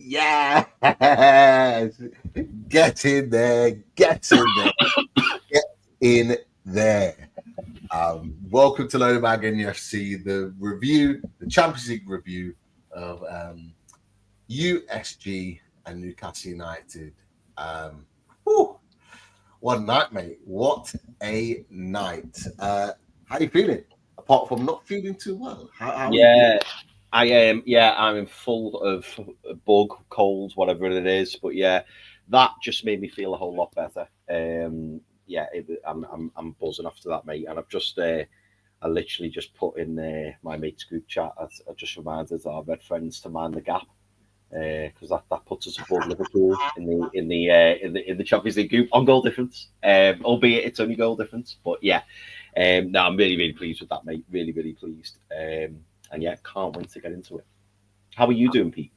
Yes. Get in there. Get in there. Get in there. Welcome to Lotto Park NUFC, the review, the Champions League review of USG and Newcastle United. What a night, mate. What a night. How are you feeling? Apart from not feeling too well. How I am. Yeah, I'm full of bug, cold, whatever it is. But yeah, that just made me feel a whole lot better. I'm buzzing after that, mate. And I've just, I literally just put in my mate's group chat. I just reminded our red friends to mind the gap because that puts us above Liverpool in the Champions League group on goal difference. Albeit it's only goal difference, but yeah. No, I'm really, really pleased with that, mate. Really, really pleased. And yeah, can't wait to get into it. How are you doing, Pete?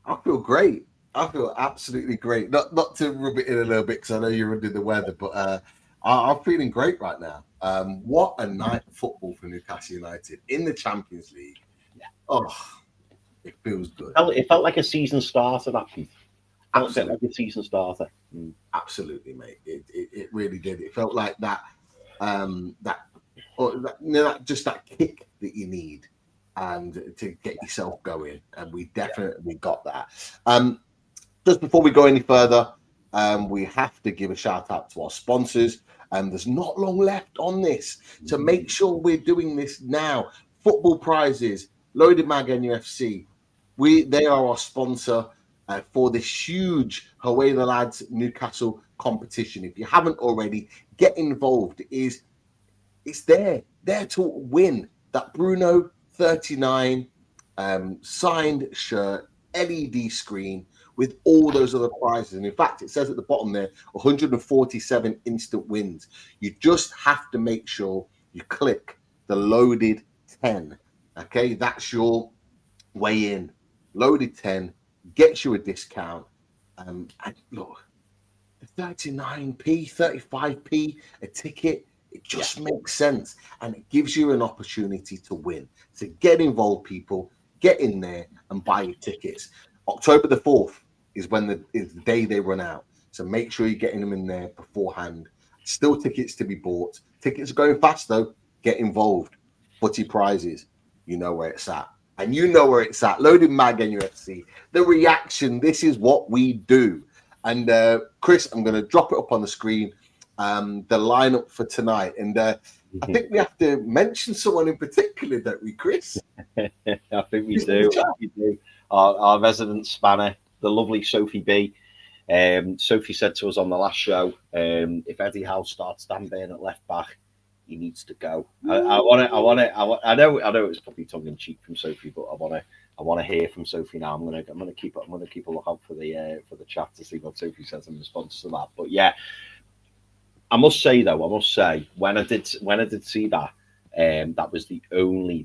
I feel great. I feel absolutely great. Not to rub it in a little bit because I know you're under the weather, but I'm feeling great right now. What a night of football for Newcastle United in the Champions League. Yeah. Oh, it feels good. It felt like a season starter, that, Pete. Absolutely. Like a season starter. Absolutely, mate. It really did. It felt like that just that kick that you need and to get yourself going, and we definitely got that. Just before we go any further, we have to give a shout out to our sponsors, and there's not long left on this, to make sure we're doing this now. Football Prizes, Loaded Mag NUFC, they are our sponsor for this huge Away the Lads Newcastle competition. If you haven't already, get involved. It's there to win that Bruno 39 signed shirt, LED screen with all those other prizes. And in fact, it says at the bottom there, 147 instant wins. You just have to make sure you click the Loaded 10. Okay, that's your way in. Loaded 10 gets you a discount. And look, 39p, 35p a ticket. It just makes sense, and it gives you an opportunity to win. So get involved, people. Get in there and buy your tickets. October the 4th is is the day they run out. So make sure you're getting them in there beforehand. Still tickets to be bought. Tickets are going fast, though. Get involved. Footy Prizes. You know where it's at. And you know where it's at. Loaded Mag NUFC. The reaction. This is what we do. And Chris, I'm going to drop it up on the screen. The lineup for tonight, and I think we have to mention someone in particular, don't we, Chris? I think we do. Our resident spanner, the lovely Sophie B. Sophie said to us on the last show, if Eddie Howe starts Dan Burn at left back, he needs to go. I know it's probably tongue in cheek from Sophie, but I want to hear from Sophie now. I'm gonna keep a lookout for the chat to see what Sophie says in response to that. But yeah. I must say when I did see that, that was the only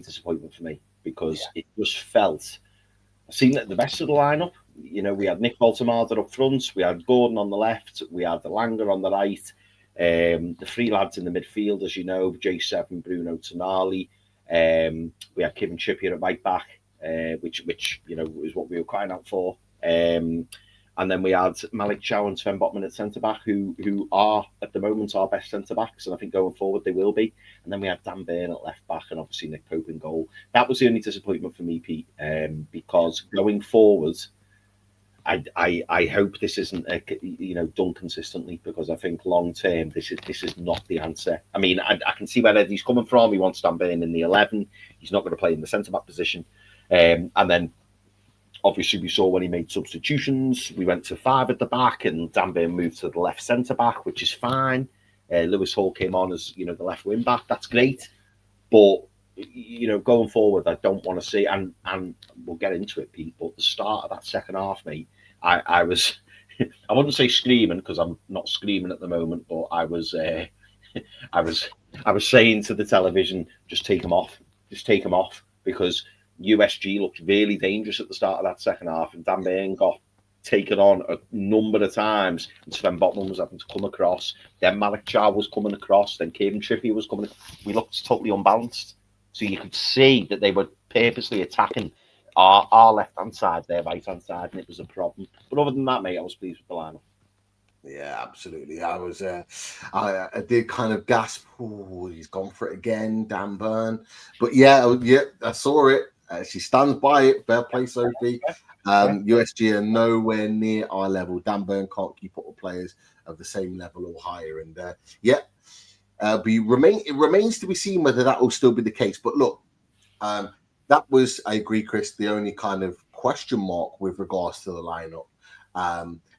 disappointment for me, because it just felt. I've seen the rest of the lineup. You know, we had Nick Woltemade up front, we had Gordon on the left, we had the Langer on the right, the three lads in the midfield, as you know, J7, Bruno, Tonali. We had Kevin Trippier at right back, which you know is what we were crying out for. And then we had Malik Chow and Sven Botman at centre-back, who are, at the moment, our best centre-backs. And I think going forward, they will be. And then we had Dan Burn at left-back and obviously Nick Pope in goal. That was the only disappointment for me, Pete, because going forward, I hope this isn't, done consistently, because I think long-term, this is not the answer. I mean, I can see where Eddie's coming from. He wants Dan Burn in the 11. He's not going to play in the centre-back position. And then, obviously, we saw when he made substitutions, we went to 5 at the back, and Dan Burn moved to the left centre back, which is fine. Lewis Hall came on as the left wing back. That's great, but going forward, I don't want to see. And we'll get into it, Pete. But the start of that second half, mate, I was I wouldn't say screaming, because I'm not screaming at the moment, but I was saying to the television, just take him off, because USG looked really dangerous at the start of that second half, and Dan Burn got taken on a number of times, and Sven Botman was having to come across, then Malik Chow was coming across, then Kevin Trippier was coming. We looked totally unbalanced, so you could see that they were purposely attacking our left-hand side, their right-hand side, and it was a problem. But other than that, mate, I was pleased with the lineup. Yeah, absolutely. I was, I did kind of gasp. Oh, he's gone for it again, Dan Burn. But yeah, I saw it. She stands by it. Fair play, Sophie. USG are nowhere near our level. Dan Burn can't keep up with players of the same level or higher. And it remains to be seen whether that will still be the case. But look, that was, I agree, Chris, the only kind of question mark with regards to the lineup.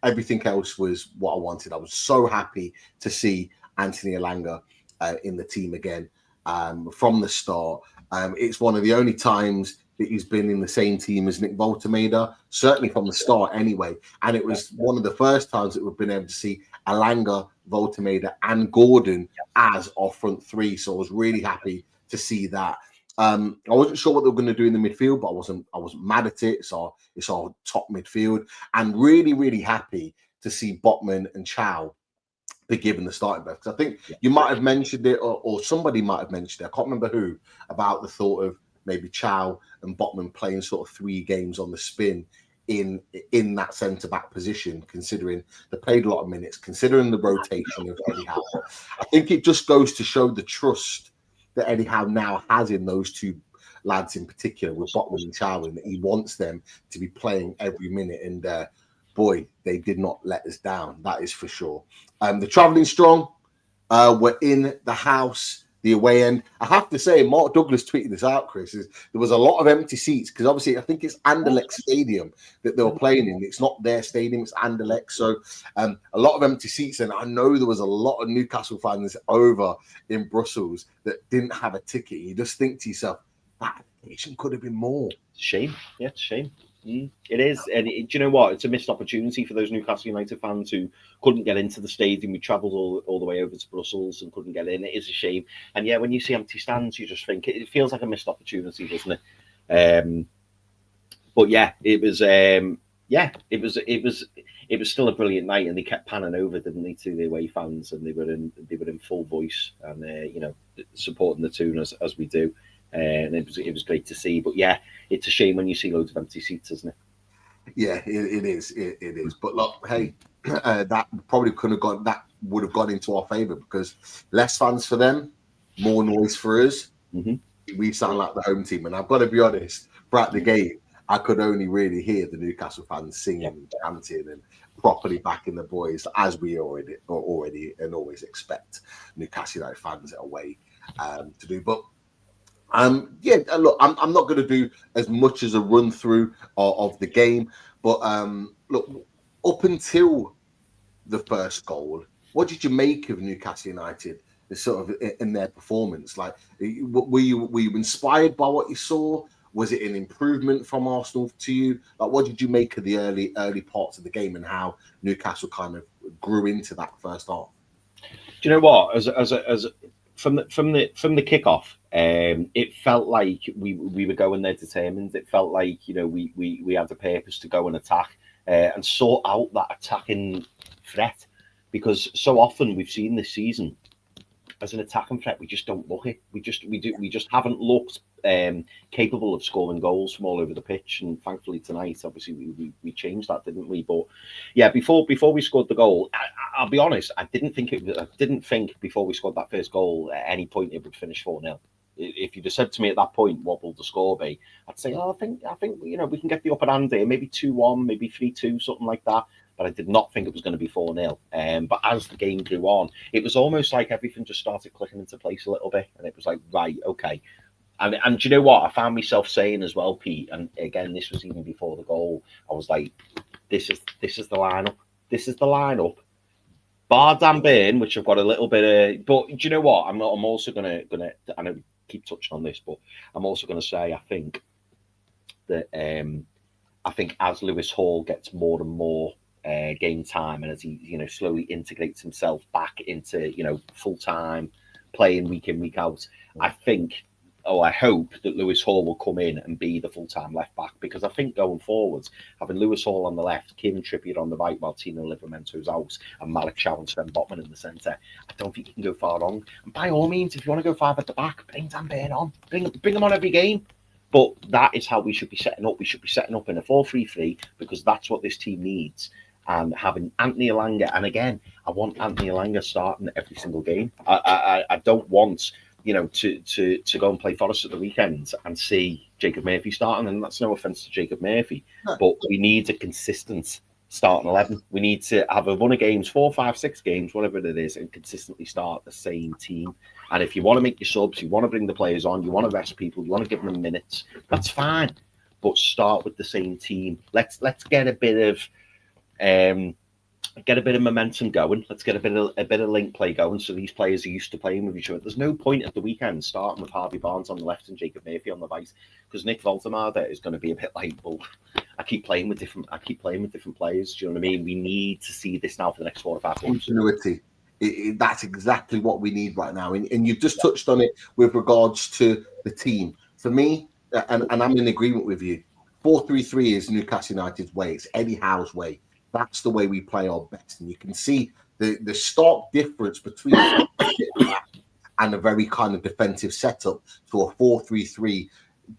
Everything else was what I wanted. I was so happy to see Anthony Elanga in the team again from the start. It's one of the only times that he's been in the same team as Nick Woltemade, certainly from the start anyway. And it was one of the first times that we've been able to see Elanga, Woltemade and Gordon as our front three. So I was really happy to see that. I wasn't sure what they were going to do in the midfield, but I wasn't mad at it. It's our top midfield, and really, really happy to see Botman and Chow be given the starting berth. Because I think you might have mentioned it, or somebody might have mentioned it. I can't remember who, about the thought of maybe Chow and Botman playing sort of 3 games on the spin in that centre back position, considering they played a lot of minutes, considering the rotation of Eddie Howe. I think it just goes to show the trust that Eddie Howe now has in those 2 lads in particular, with Botman and Chow, and that he wants them to be playing every minute. And boy, they did not let us down. That is for sure. The travelling strong were in the house, the away end. I have to say, Mark Douglas tweeted this out, Chris, there was a lot of empty seats, because obviously I think it's Anderlecht Stadium that they were playing in. It's not their stadium, it's Anderlecht. So a lot of empty seats. And I know there was a lot of Newcastle fans over in Brussels that didn't have a ticket. You just think to yourself, that occasion could have been more. Shame. Yeah, it's a shame. It is. And do you know what? It's a missed opportunity for those Newcastle United fans who couldn't get into the stadium. We travelled all the way over to Brussels and couldn't get in. It is a shame. And yeah, when you see empty stands, you just think it feels like a missed opportunity, doesn't it? But yeah, it was. It was still a brilliant night, and they kept panning over, didn't they, to the away fans, and they were in full voice, and supporting the tune as we do. And it was great to see. But yeah, it's a shame when you see loads of empty seats, isn't it? Yeah, it is. It is. But look, hey, that probably would have gone into our favour, because less fans for them, more noise for us. Mm-hmm. We sound like the home team, and I've got to be honest. Throughout the game, I could only really hear the Newcastle fans singing and chanting and properly backing the boys, as we already and always expect Newcastle United fans away to do. But look, I'm not going to do as much as a run through of the game, but look, up until the first goal, what did you make of Newcastle United? Sort of in their performance, like, were you inspired by what you saw? Was it an improvement from Arsenal to you? Like, what did you make of the early parts of the game, and how Newcastle kind of grew into that first half? Do you know what? As from the kickoff, it felt like we were going there determined. It felt like we had the purpose to go and attack and sort out that attacking threat, because so often we've seen this season, as an attacking threat, we just don't look it. We just haven't looked capable of scoring goals from all over the pitch. And thankfully tonight, obviously, we changed that, didn't we? But yeah, before we scored the goal, I'll be honest, I didn't think before we scored that first goal at any point it would finish 4-0. If you'd have said to me at that point, what will the score be? I'd say, I think we can get the upper hand there, maybe 2-1, maybe 3-2, something like that. But I did not think it was going to be 4-0. But as the game grew on, it was almost like everything just started clicking into place a little bit. And it was like, right, okay. And do you know what? I found myself saying as well, Pete, and again, this was even before the goal, I was like, this is the lineup. This is the lineup. Bar Dan Burn, which I've got a little bit of... But do you know what? I'm also going to... I know we keep touching on this, but I'm also going to say, I think that... I think as Lewis Hall gets more and more game time, and as he slowly integrates himself back into full time playing week in, week out, I hope that Lewis Hall will come in and be the full time left back, because I think going forwards, having Lewis Hall on the left, Kieran Trippier on the right, while Tino Livramento's out, and Malik Chow and Sven Botman in the centre, I don't think you can go far wrong. And by all means, if you want to go 5 at the back, bring Dan Burn on, bring him on every game. But that is how we should be setting up. We should be setting up in a 4-3-3 because that's what this team needs. And having Anthony Elanga, and again, I want Anthony Elanga starting every single game. I don't want, to go and play Forest at the weekend and see Jacob Murphy starting. And that's no offence to Jacob Murphy, but we need a consistent starting 11. We need to have a run of games, 4, 5, 6 games, whatever it is, and consistently start the same team. And if you want to make your subs, you want to bring the players on, you want to rest people, you want to give them minutes, that's fine. But start with the same team. Let's get a bit of momentum going. Let's get a bit of link play going, so these players are used to playing with each other. There's no point at the weekend starting with Harvey Barnes on the left and Jacob Murphy on the right, because Nick Woltemade is going to be a bit like, well, I keep playing with different players. Do you know what I mean? We need to see this now for the next 4 or 5 months. Continuity. That's exactly what we need right now. And you've just touched on it with regards to the team. For me, and I'm in agreement with you, 4-3-3 is Newcastle United's way. It's Eddie Howe's way. That's the way we play our best. And you can see the stark difference between and a very kind of defensive setup to a 4-3-3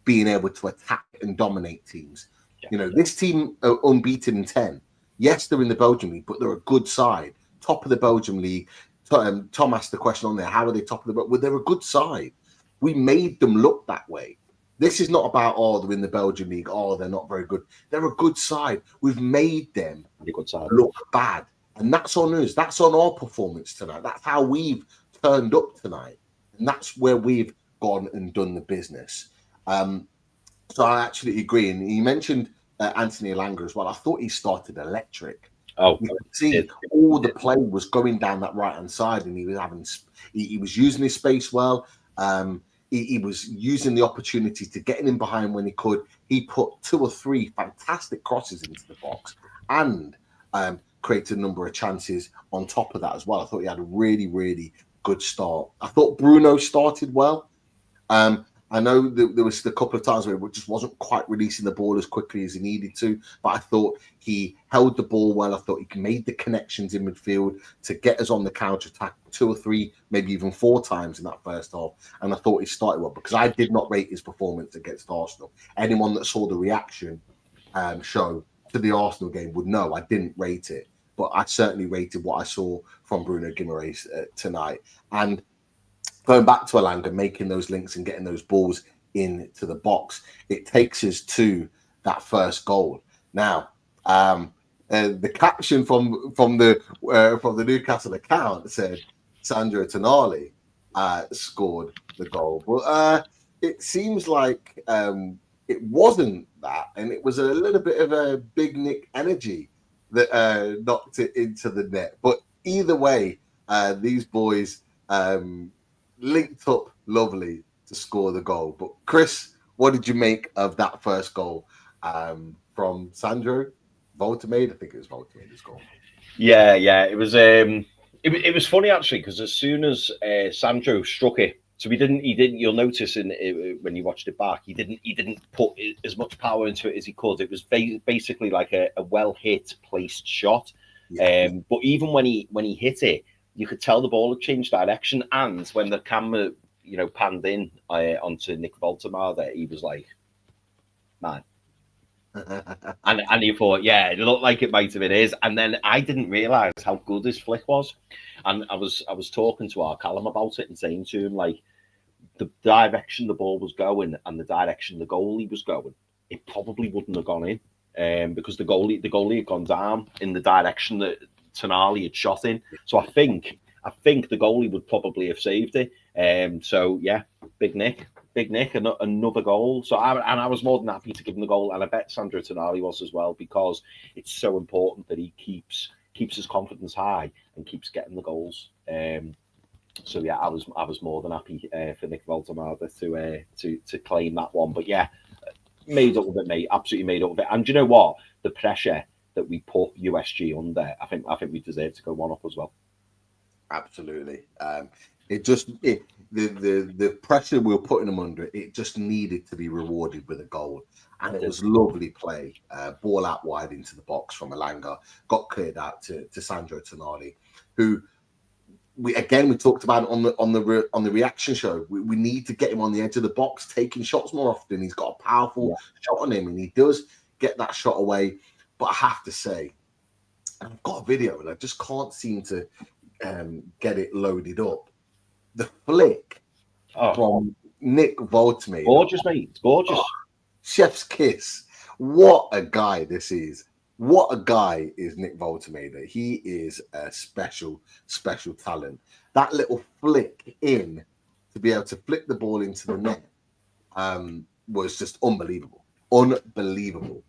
being able to attack and dominate teams. Yeah. This team are unbeaten in 10. Yes, they're in the Belgian League, but they're a good side. Top of the Belgian League. Tom asked the question on there, how are they top of the Belgian? Well, they're a good side. We made them look that way. This is not about, they're in the Belgian League, they're not very good. They're a good side. We've made them look bad. And that's on us. That's on our performance tonight. That's how we've turned up tonight. And that's where we've gone and done the business. So I absolutely agree. And you mentioned Anthony Elanga as well. I thought he started electric. You could see all the play was going down that right-hand side, and he was using his space well. He was using the opportunity to get in behind when he could. He put 2 or 3 fantastic crosses into the box and created a number of chances on top of that as well. I thought he had a really, really good start. I thought Bruno started well. I know there was a couple of times where he just wasn't quite releasing the ball as quickly as he needed to, but I thought he held the ball well. I thought he made the connections in midfield to get us on the counter-attack 2 or 3, maybe even 4 times in that first half. And I thought he started well, because I did not rate his performance against Arsenal. Anyone that saw the reaction show to the Arsenal game would know I didn't rate it, but I certainly rated what I saw from Bruno Guimaraes tonight. And going back to Elanga, making those links and getting those balls into the box, it takes us to that first goal. Now, the caption from the Newcastle account said Sandro Tonali scored the goal. Well, it seems like it wasn't that, and it was a little bit of a Big Nick energy that knocked it into the net. But either way, these boys linked up lovely to score the goal. But Chris, what did you make of that first goal from Sandro? Woltemade? I think it was Woltemade's goal. Yeah, it was. It was funny actually, because as soon as Sandro struck it, so he didn't. You'll notice when you watched it back, he didn't put as much power into it as he could. It was basically like a well hit, placed shot. Yeah. But even when he hit it, you could tell the ball had changed direction, and when the camera, panned in onto Nick Woltemade, he was like, man. and you thought, yeah, it looked like it might have been his. And then I didn't realise how good his flick was. And I was talking to our Callum about it and saying to him, like, the direction the ball was going and the direction the goalie was going, it probably wouldn't have gone in. Because the goalie had gone down in the direction that Tonali had shot in. So I think the goalie would probably have saved it. So yeah, Big Nick, another goal. So I was more than happy to give him the goal, and I bet Sandro Tonali was as well, because it's so important that he keeps his confidence high and keeps getting the goals. So yeah, I was more than happy for Nick Woltemade to claim that one. But yeah, made up of it, mate. Absolutely made up of it. And do you know what? The pressure that we put USG under, I think we deserve to go one up as well. Absolutely. The pressure we were putting them under, it just needed to be rewarded with a goal. And it was lovely play. Ball out wide into the box from Elanga, got cleared out to Sandro Tonali, who we talked about it on the reaction show. We need to get him on the edge of the box, taking shots more often. He's got a powerful shot on him, and he does get that shot away. But I have to say, I've got a video, and I just can't seem to get it loaded up. The flick from Nick Woltemade. Gorgeous, mate. It's gorgeous. Chef's kiss. What a guy this is. What a guy is Nick Woltemade. He is a special talent. That little flick in to be able to flick the ball into the net was just unbelievable. Unbelievable.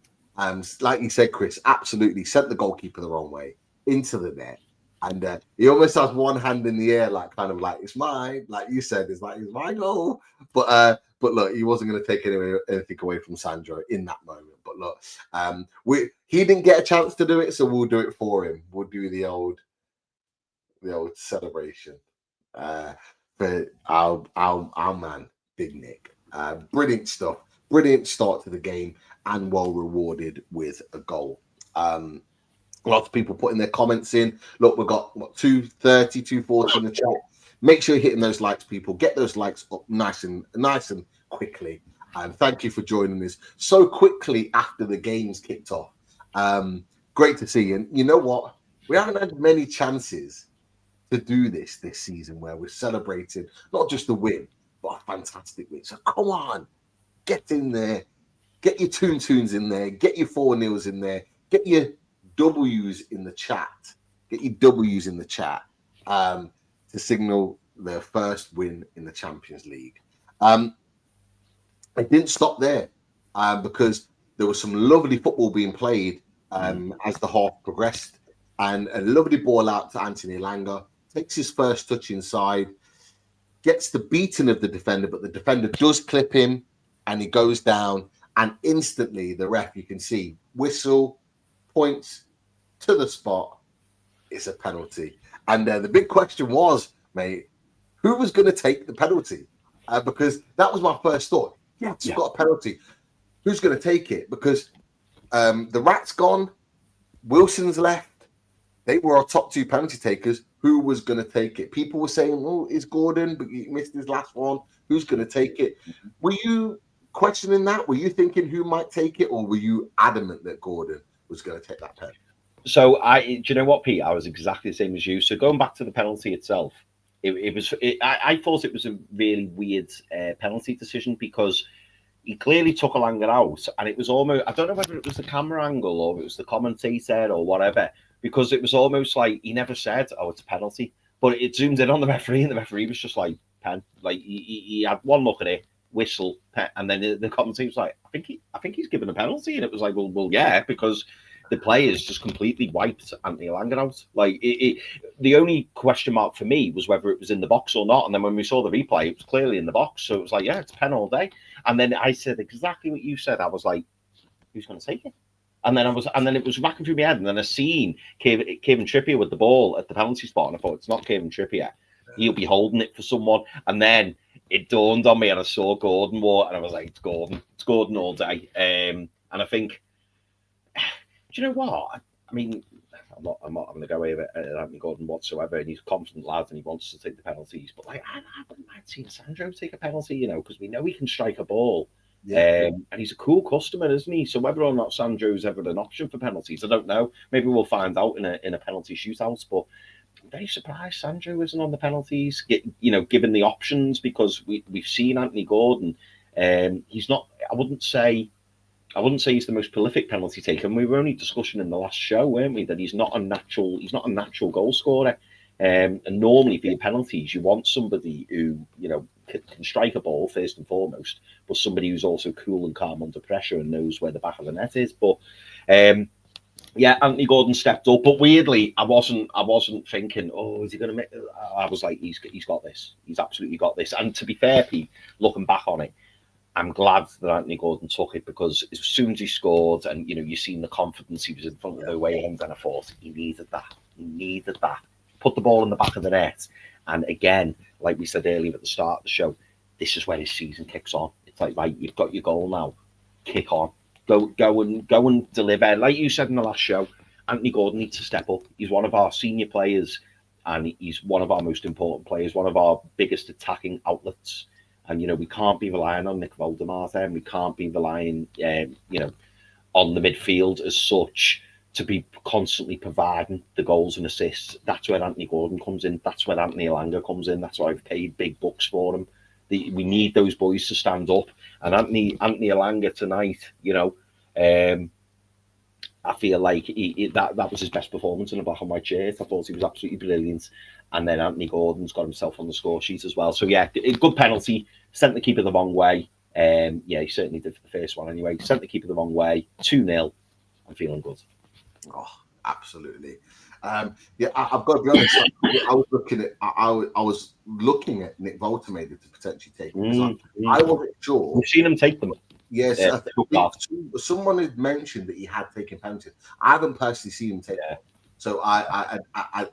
Like you said, Chris, absolutely sent the goalkeeper the wrong way into the net. And he almost has one hand in the air, like kind of like, it's mine. Like you said, it's my goal. But look, he wasn't going to take anything away from Sandro in that moment. But look, he didn't get a chance to do it, so we'll do it for him. We'll do the old celebration for our man, Big Nick. Brilliant stuff. Brilliant start to the game, and well rewarded with a goal. Lots of people putting their comments in. Look, we've got 230, 240 in the chat. Make sure you're hitting those likes, people. Get those likes up nice and quickly. And thank you for joining us so quickly after the game's kicked off. Great to see you. And you know what? We haven't had many chances to do this season where we're celebrating not just the win, but a fantastic win. So come on, get in there. Get your tunes in there. Get your 4-0s in there. Get your W's in the chat. Get your W's in the chat to signal their first win in the Champions League. It didn't stop there because there was some lovely football being played as the half progressed, and a lovely ball out to Anthony Elanga, takes his first touch inside, gets the beating of the defender, but the defender does clip him and he goes down, and instantly the ref, you can see, whistle, points to the spot. It's a penalty. And the big question was, mate, who was going to take the penalty? Because that was my first thought. You've got a penalty. Who's going to take it? Because the Rat's gone, Wilson's left. They were our top two penalty takers. Who was going to take it? People were saying, "Oh, it's Gordon, but he missed his last one. Who's going to take it?" Were you questioning that? Were you thinking who might take it, or were you adamant that Gordon was going to take that pen? So do you know what, Pete? I was exactly the same as you. So going back to the penalty itself, I thought it was a really weird penalty decision because he clearly took Elanga out, and it was almost, I don't know whether it was the camera angle or it was the commentator or whatever, because it was almost like he never said, "Oh, it's a penalty," but it zoomed in on the referee, and the referee was just like, "Pen." Like he had one look at it, whistle, pen, and then the commentator was like, "I think he's given a penalty," and it was like, well, yeah, because the players just completely wiped Anthony Elanga out. Like the only question mark for me was whether it was in the box or not. And then when we saw the replay, it was clearly in the box. So it was like, yeah, it's a pen all day. And then I said exactly what you said. I was like, who's going to take it? And then it was racking through my head. And then I seen Kevin Trippier with the ball at the penalty spot, and I thought, it's not Kevin Trippier. He'll be holding it for someone. And then it dawned on me, and I saw Gordon walk, and I was like, it's Gordon. It's Gordon all day. And I think, do you know what? I mean, I'm not having to go away with Anthony Gordon whatsoever, and he's a confident lad and he wants to take the penalties. But like, I wouldn't mind seeing Sandro take a penalty, you know, because we know he can strike a ball. Yeah. And he's a cool customer, isn't he? So whether or not Sandro's ever an option for penalties, I don't know. Maybe we'll find out in a penalty shootout. But I'm very surprised Sandro isn't on the penalties, given the options, because we've seen Anthony Gordon. He's not. I wouldn't say he's the most prolific penalty taker. And we were only discussing in the last show, weren't we, that he's not a natural goal scorer. And normally for your penalties, you want somebody who, can strike a ball first and foremost, but somebody who's also cool and calm under pressure and knows where the back of the net is. But Anthony Gordon stepped up. But weirdly, I wasn't thinking, oh, is he going to make? I was like, he's got this. He's absolutely got this. And to be fair, Pete, looking back on it, I'm glad that Anthony Gordon took it, because as soon as he scored, and you've seen the confidence, he was in front of the away end, and I thought he needed that. Put the ball in the back of the net, and again, like we said earlier at the start of the show, this is where his season kicks on. It's like, right, you've got your goal now, kick on, go and deliver. Like you said in the last show, Anthony Gordon needs to step up. He's one of our senior players, and he's one of our most important players, one of our biggest attacking outlets. And, you know, we can't be relying on Nick Woltemade, and we can't be relying, you know, on the midfield as such to be constantly providing the goals and assists. That's where Anthony Gordon comes in. That's where Anthony Elanga comes in. That's why I've paid big bucks for him. We need those boys to stand up. And Anthony Elanga tonight, you know, I feel like that was his best performance in a black and white shirt. I thought he was absolutely brilliant. And then Anthony Gordon's got himself on the score sheet as well. So, yeah, a good penalty. Sent the keeper the wrong way. Yeah, he certainly did for the first one anyway. Sent the keeper the wrong way. 2-0. I'm feeling good. Oh, absolutely. Yeah, I've got to be honest. I was looking at Nick Woltemade to potentially take him. I wasn't sure. We've seen him take them. Yes, someone had mentioned that he had taken penalties. I haven't personally seen him take them. So I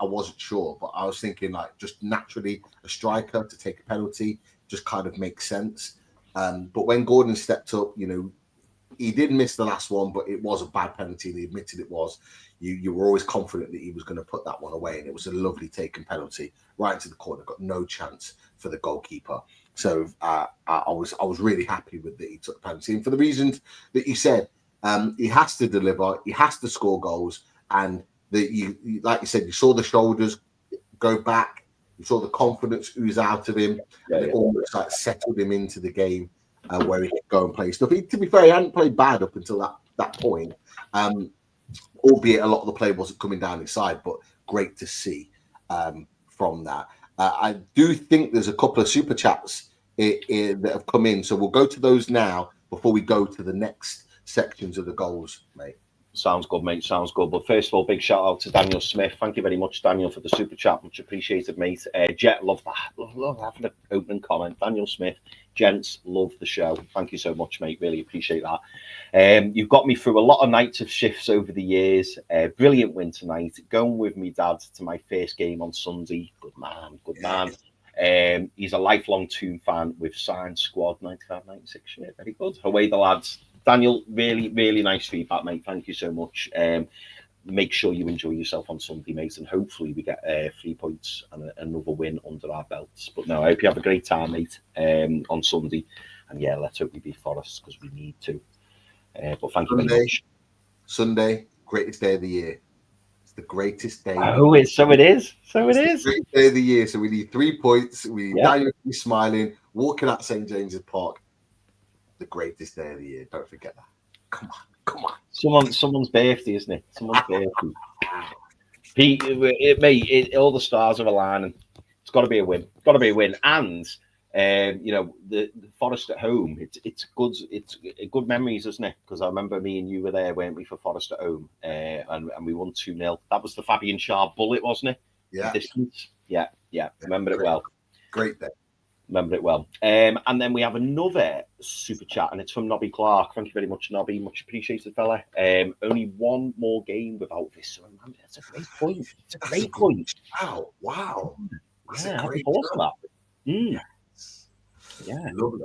wasn't sure, but I was thinking like just naturally a striker to take a penalty just kind of makes sense. But when Gordon stepped up, you know, he did miss the last one, but it was a bad penalty. He admitted it was. You were always confident that he was going to put that one away, and it was a lovely taken penalty right into the corner. Got no chance for the goalkeeper. So I was really happy with that he took the penalty, and for the reasons that you said, he has to deliver, he has to score goals, and that you like you said, you saw the shoulders go back, you saw the confidence ooze out of him, and it almost like settled him into the game. Where he could go and play stuff. To be fair, he hadn't played bad up until that point, albeit a lot of the play wasn't coming down his side, but great to see from that. I do think there's a couple of super chats that have come in, so we'll go to those now before we go to the next sections of the goals, mate. Sounds good, mate. Sounds good. But first of all, big shout out to Daniel Smith. Thank you very much, Daniel, for the super chat. Much appreciated, mate. Jet, love that. Love having an opening comment. Daniel Smith, gents, love the show. Thank you so much, mate. Really appreciate that. You've got me through a lot of nights of shifts over the years. Brilliant win tonight. Going with me dad to my first game on Sunday. Good man, good man. He's a lifelong Toon fan with signed squad 95-96. Yeah, very good. Away the lads. Daniel, really, really nice feedback, mate. Thank you so much. Make sure you enjoy yourself on Sunday, mate, and hopefully we get 3 points and another win under our belts. But no, I hope you have a great time, mate, on Sunday. And yeah, let's hope we beat Forest because we need to. But thank you very much. Sunday, greatest day of the year. It's the greatest day. Oh, so it is. So it is. The greatest day of the year. So we need 3 points. We need Daniel to be smiling, walking out St. James's Park. The greatest day of the year. Don't forget that. Come on. Someone's birthday, isn't it? Someone's birthday. Mate, all the stars are aligning. It's got to be a win. Got to be a win. And you know, the Forest at home. It's good memories, isn't it? Because I remember me and you were there, weren't we, for Forest at home, and we won 2-0. That was the Fabian Schär bullet, wasn't it? Yeah. Distance. Yeah. Remember it well. Great day. Remember it well. And then we have another super chat, and it's from Nobby Clark. Thank you very much, Nobby. Much appreciated, fella. Only one more game without this. So remember, that's a great point. It's a great point. Wow. That's a great point for that. Yeah. Lovely.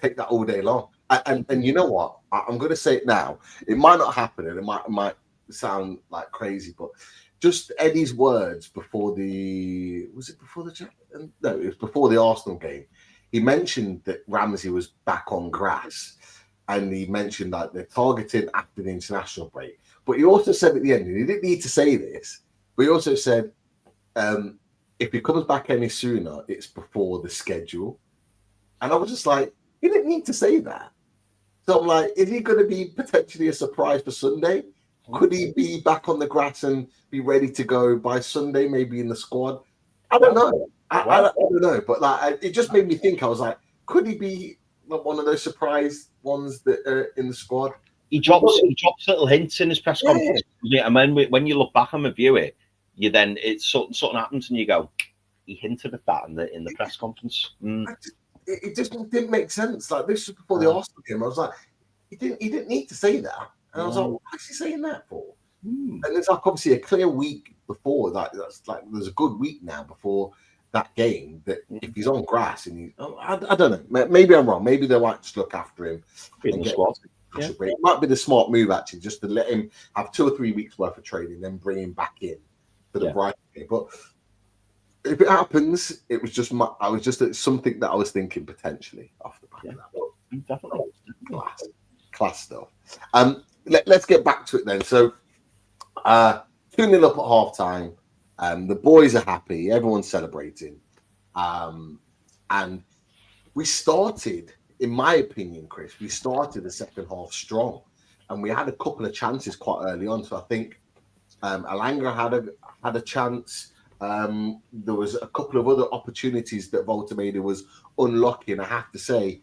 Take that all day long. And you know what? I'm going to say it now. It might not happen, and it might sound like crazy, but just Eddie's words before it was before the Arsenal game. He mentioned that Ramsey was back on grass, and he mentioned that they're targeting after the international break. But he also said at the end, and he didn't need to say this, but he also said, if he comes back any sooner, it's before the schedule. And I was just like, he didn't need to say that. So I'm like, is he going to be potentially a surprise for Sunday? Could he be back on the grass and be ready to go by Sunday, maybe in the squad? I don't know. I don't know. But like, it just made me think. I was like, could he be one of those surprise ones that are in the squad? He drops little hints in his press conference. Yeah. And when you look back and review it, it's something happens and you go, he hinted at that in the press conference. It just didn't make sense. Like, this was before the Arsenal game. I was like, he didn't need to say that. And I was like, what is he saying that for? And there's like obviously a clear week before that. That's like, there's a good week now before that game. That if he's on grass and I don't know. Maybe I'm wrong. Maybe they might just look after him. In the squad. Yeah. It might be the smart move actually, just to let him have 2 or 3 weeks worth of training, then bring him back in for the Brighton game. But if it happens, it was just something that I was thinking potentially off the back of that. Definitely. Class stuff. Let's get back to it then. So 2-0 up at half time. The boys are happy, everyone's celebrating. And we started, in my opinion, Chris, we started the second half strong. And we had a couple of chances quite early on. So I think Alanga had a chance. There was a couple of other opportunities that Woltemade was unlucky, and I have to say,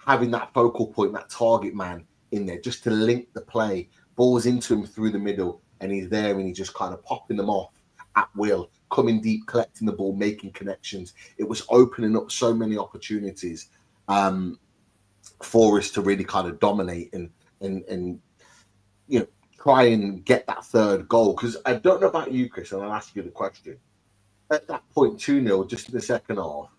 having that focal point, that target man in there, just to link the play, balls into him through the middle, and he's there, and he's just kind of popping them off at will, coming deep, collecting the ball, making connections. It was opening up so many opportunities for us to really kind of dominate and try and get that third goal. Because I don't know about you, Chris, and I'll ask you the question. At that point, 2-0, just in the second half,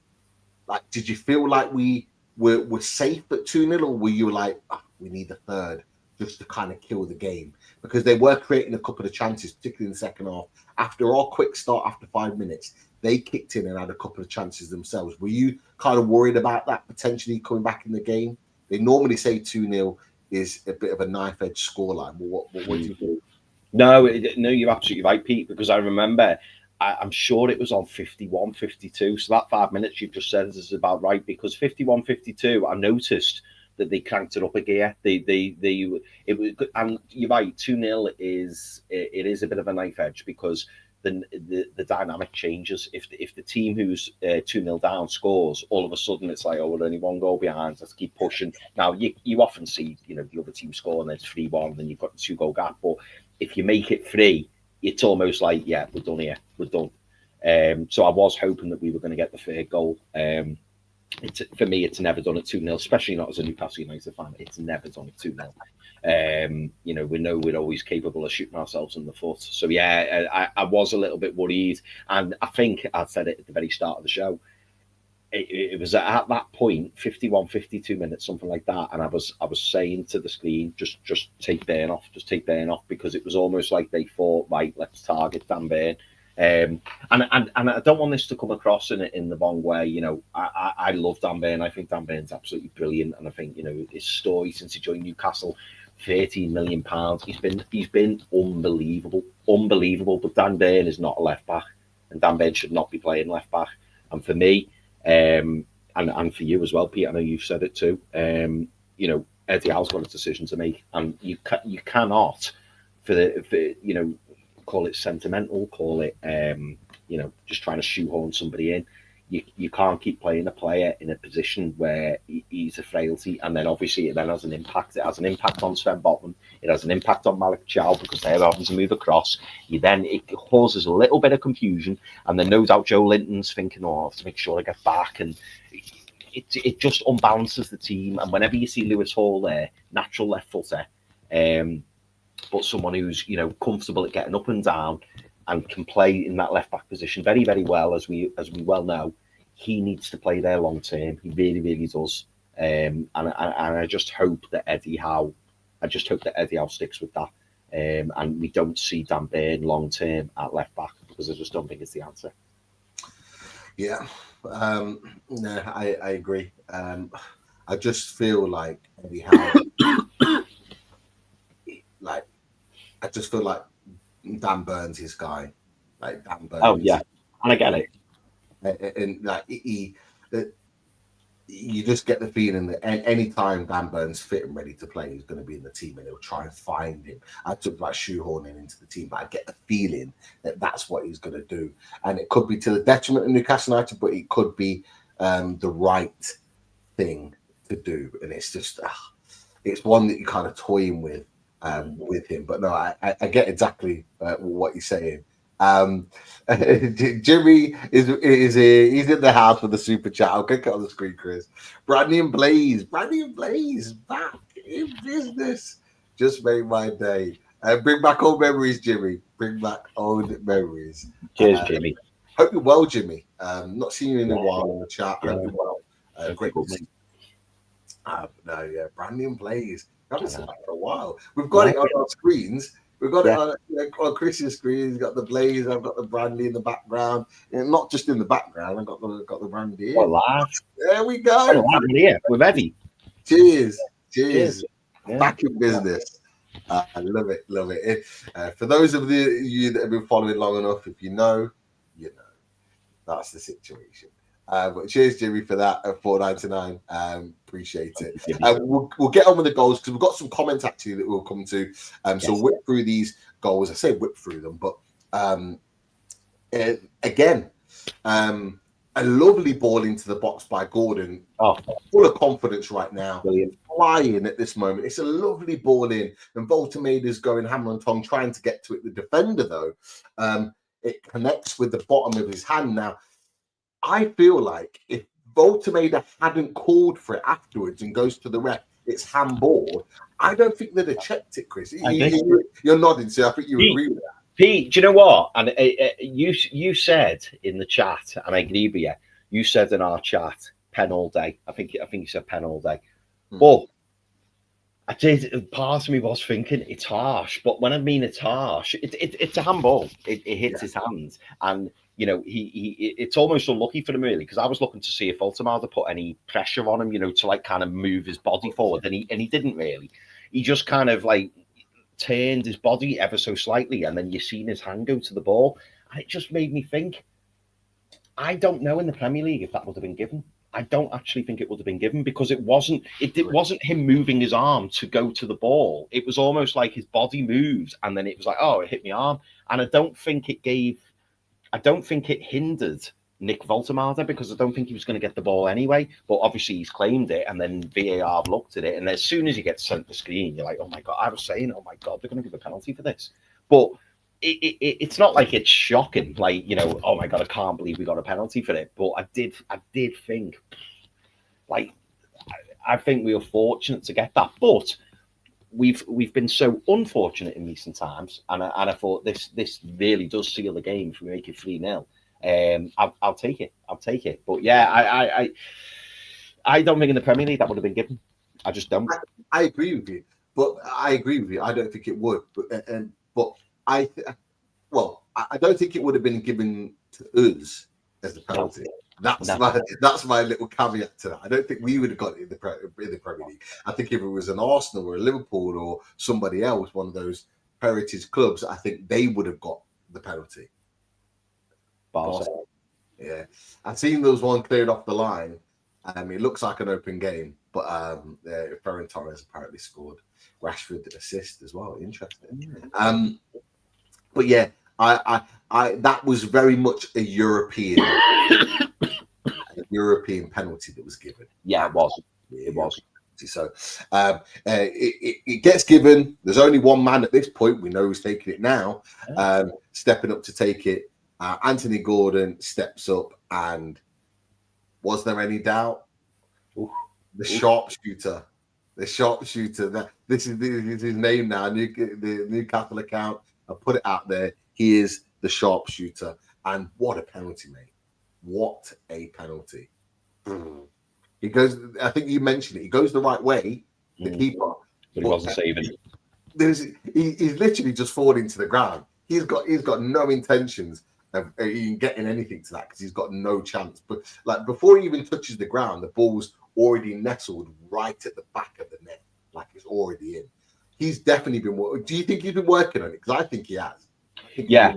like, did you feel like we were safe at 2-0, or were you like, we need a third just to kind of kill the game? Because they were creating a couple of chances, particularly in the second half. After our quick start, after 5 minutes, they kicked in and had a couple of chances themselves. Were you kind of worried about that potentially coming back in the game? They normally say 2-0 is a bit of a knife-edge scoreline. What do you think? No, you're absolutely right, Pete, because I remember, I'm sure it was on 51, 52. So that 5 minutes you've just said is about right, because 51, 52, I noticed that they cranked it up a gear. It was, and you're right, 2-0 is a bit of a knife edge, because the dynamic changes. If the team who's 2-0 down scores, all of a sudden it's like, we're only 1 goal behind, let's keep pushing. Now you often see the other team score and it's 3-1, and then you've got the 2-goal gap. But if you make it 3, it's almost like, we're done here, we're done. So I was hoping that we were going to get the third goal. For me, it's never done at 2-0, especially not as a Newcastle United fan. It's never done at 2-0. We know we're always capable of shooting ourselves in the foot. So I was a little bit worried, and I think I said it at the very start of the show. It was at that point, 51, 52 minutes, something like that, and I was saying to the screen, just take Burn off, because it was almost like they thought, right, let's target Dan Burn. And I don't want this to come across in the wrong way. I love Dan Burn. I think Dan Burn's absolutely brilliant, and I think his story since he joined Newcastle, £13 million. He's been unbelievable. But Dan Burn is not a left back, and Dan Burn should not be playing left back. And for me, and for you as well, Pete, I know you've said it too. Eddie Howe's got a decision to make, and you cannot call it sentimental, call it just trying to shoehorn somebody in. You can't keep playing a player in a position where he's a frailty, and then obviously it then has an impact. It has an impact on Sven Botman. It has an impact on Malik Chow, because they're having to move across. It causes a little bit of confusion, and then no doubt Joe Linton's thinking, I have to make sure I get back, and it just unbalances the team. And whenever you see Lewis Hall there, natural left footer, but someone who's comfortable at getting up and down and can play in that left back position very, very well, as we well know, he needs to play there long term. He really, really does. And I just hope that Eddie Howe sticks with that, and we don't see Dan Burn long term at left back, because I just don't think it's the answer. Yeah, no, I agree. I just feel like Eddie Howe, I just feel like Dan Burn's his guy. Like Dan Burn. Oh yeah, and I get it. And you just get the feeling that any time Dan Burn's fit and ready to play, he's going to be in the team, and they'll try and find him. I took shoehorning into the team, but I get the feeling that that's what he's going to do, and it could be to the detriment of Newcastle United, but it could be the right thing to do. And it's just it's one that you're kind of toying with him. But no, I get exactly what you're saying. Jimmy is he's in the house with the super chat. I'll click it on the screen, Chris. Brandy and Blaze back in business. Just made my day. Bring back old memories, Jimmy. Bring back old memories. Cheers, Jimmy. Hope you're well, Jimmy. Not seen you in a while in the chat. Hope you're well. Great to see you. Brandy and Blaze. I haven't seen that for a while. We've got it on our screens. We've got it on Chris's screen. He's got the blaze. I've got the brandy in the background. And not just in the background. I've got the brandy. We're live. There we go. We're live here with Eddie. Cheers. Cheers. Back in business. I love it. For those of you that have been following long enough, if you know, you know. That's the situation. But cheers, Jimmy, for that at $4.99. Appreciate it. We'll get on with the goals because we've got some comments actually that we'll come to. So whip through these goals. I say whip through them, but again, a lovely ball into the box by Gordon. Full of confidence right now. Brilliant. Flying at this moment. It's a lovely ball in, and Woltemade is going hammer and tongue trying to get to it. The defender, though, it connects with the bottom of his hand. Now, I feel like if Woltemade hadn't called for it afterwards and goes to the ref, it's handball. I don't think they'd have checked it, Chris. You're nodding, so I think you agree with that. Pete, do you know what? And you said in the chat, and I agree with you. You said in our chat, pen all day. I think you said pen all day. Well, I did. Part of me was thinking it's harsh, but when I mean it's harsh, it's a handball. It hits his hands, and you know it's almost unlucky for him really, because I was looking to see if Woltemade put any pressure on him, you know, to like kind of move his body forward, and he didn't really. He just kind of like turned his body ever so slightly, and then you seen his hand go to the ball, and it just made me think. I don't know in the Premier League if that would have been given. I don't actually think it would have been given because it wasn't him moving his arm to go to the ball. It was almost like his body moved and then it was like, oh, it hit my arm. And I don't think it hindered Nick Woltemade because I don't think he was going to get the ball anyway. But obviously he's claimed it and then VAR looked at it. And as soon as he gets sent the screen, you're like, oh my God, I was saying, oh my God, they're going to give a penalty for this. But it's not like it's shocking, like, you know, oh my God, I can't believe we got a penalty for it. But I did think, like, I think we were fortunate to get that. But we've been so unfortunate in recent times, and I thought this really does seal the game if we make it 3-0. I'll take it. But yeah, I don't think in the Premier League that would have been given. I just don't. I agree with you, but I don't think it would. But I don't think it would have been given to us as the penalty. That's my little caveat to that. I don't think we would have got it in the Premier League. I think if it was an Arsenal or a Liverpool or somebody else, one of those heritage clubs, I think they would have got the penalty. Yeah, I've seen those one cleared off the line. It looks like an open game, but Ferran Torres apparently scored. Rashford assist as well. Interesting. But yeah, I that was very much a European penalty that was given. Yeah, it was. It was. So it gets given. There's only one man at this point. We know who's taking it now. Stepping up to take it. Anthony Gordon steps up, and was there any doubt? The sharpshooter. This is his name now. The Newcastle account. I put it out there. He is the sharpshooter, and what a penalty, mate! What a penalty! He goes. I think you mentioned it. He goes the right way. The keeper, but he wasn't saving. He's literally just falling to the ground. He's got no intentions of getting anything to that because he's got no chance. But like before he even touches the ground, the ball's already nestled right at the back of the net, like it's already in. He's definitely been. Do you think he's been working on it? Because I think he has. Yeah.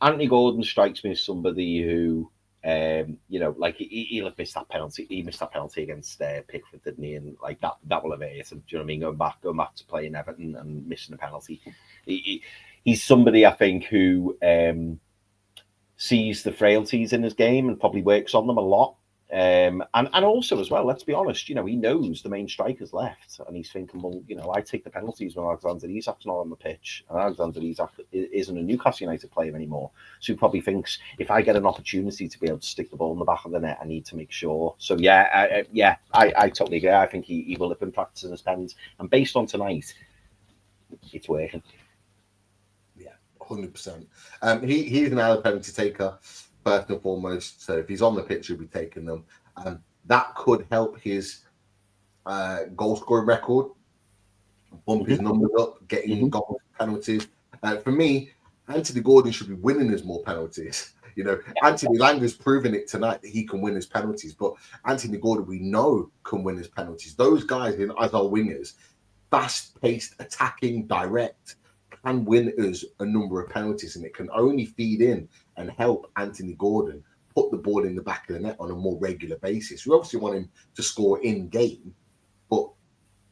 Anthony Gordon strikes me as somebody who, you know, like he'll have missed that penalty. He missed that penalty against Pickford, didn't he? And like that will have hurt him. Do you know what I mean? Going back to playing Everton and missing a penalty. He's somebody I think who sees the frailties in his game and probably works on them a lot. And also as well, let's be honest, you know, he knows the main striker's left and he's thinking, well, you know, I take the penalties when Alexander Isak's not on the pitch, and Alexander Isak isn't a Newcastle United player anymore, so he probably thinks if I get an opportunity to be able to stick the ball in the back of the net, I need to make sure. So I totally agree. I think he will have been practicing his pens, and based on tonight, it's working. 100%. He's an other penalty taker first and foremost. So if he's on the pitch, he'll be taking them. That could help his goal scoring record, bump his numbers up, getting goals penalties. For me, Anthony Gordon should be winning us more penalties. You know, Anthony Langer's proven it tonight that he can win his penalties, but Anthony Gordon, we know, can win his penalties. Those guys as our wingers, fast-paced, attacking, direct, can win us a number of penalties, and it can only feed in and help Anthony Gordon put the ball in the back of the net on a more regular basis. We obviously want him to score in game, but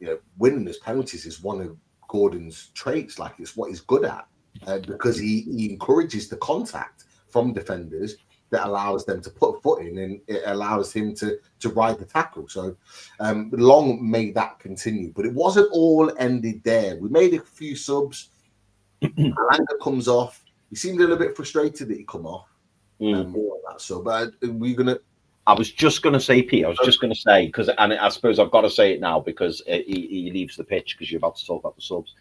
you know, winning his penalties is one of Gordon's traits. Like, it's what he's good at, because he encourages the contact from defenders that allows them to put a foot in, and it allows him to ride the tackle. So long may that continue. But it wasn't all ended there. We made a few subs. Alanga comes off. He seemed a little bit frustrated that he come off. More on that sub. But we're gonna. I was just going to say, Pete. I was just going to say, because, and I suppose I've got to say it now because he leaves the pitch, because you're about to talk about the subs.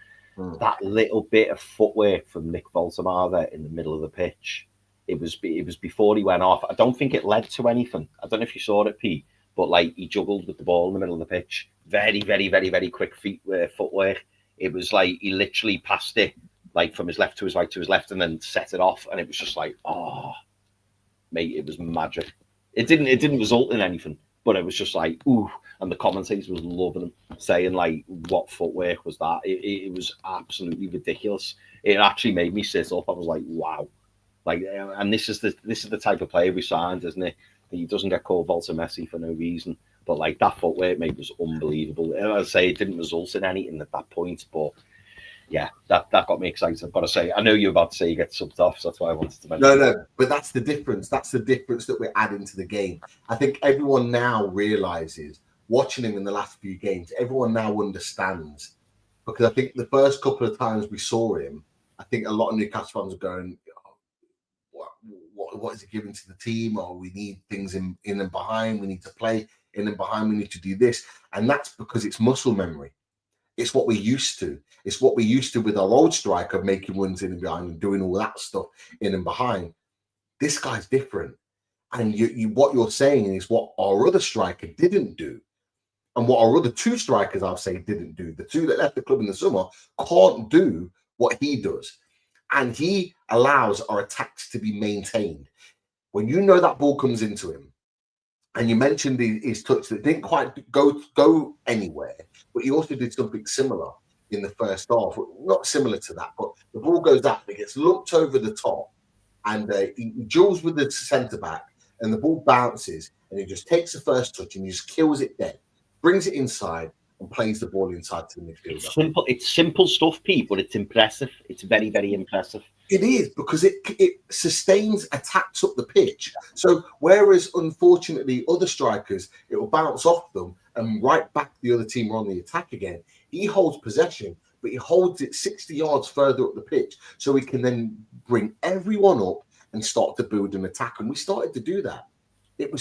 That little bit of footwork from Nick Woltemade there in the middle of the pitch. It was before he went off. I don't think it led to anything. I don't know if you saw it, Pete, but like, he juggled with the ball in the middle of the pitch. Very, very, very, very quick footwork. It was like he literally passed it like from his left to his right to his left, and then set it off, and it was just like, oh, mate, it was magic. It didn't result in anything, but it was just like, ooh. And the commentators was loving him, saying like, what footwork was that? It was absolutely ridiculous. It actually made me sit up. I was like, wow. Like, and this is the type of player we signed, isn't it? He doesn't get called Volta Messi for no reason. But like, that footwork, mate, was unbelievable. And I say it didn't result in anything at that point, but yeah, that got me excited. I've got to say, I know you're about to say you get subbed off, so that's why I wanted to mention. No, but that's the difference. That's the difference that we're adding to the game. I think everyone now realizes, watching him in the last few games, everyone now understands, because I think the first couple of times we saw him, I think a lot of Newcastle fans are going, what is it giving to the team? Or we need things in and behind. We need to play in and behind. We need to do this. And that's because it's muscle memory. It's what we're used to. It's what we're used to with our old striker, making runs in and behind and doing all that stuff in and behind. This guy's different. And what you're saying is what our other striker didn't do. And what our other two strikers, I'll say, didn't do. The two that left the club in the summer can't do what he does. And he allows our attacks to be maintained. When you know that ball comes into him, and you mentioned his touch that didn't quite go anywhere, but he also did something similar in the first half. Not similar to that, but the ball goes up, it gets looked over the top, and he duels with the centre-back, and the ball bounces, and he just takes the first touch, and he just kills it dead, brings it inside, and plays the ball inside to the midfielder. It's simple stuff, Pete, but it's impressive. It's very, very impressive. It is, because it sustains attacks up the pitch. So whereas, unfortunately, other strikers, it will bounce off them and right back the other team on the attack again. He holds possession, but he holds it 60 yards further up the pitch, so he can then bring everyone up and start to build an attack. And we started to do that.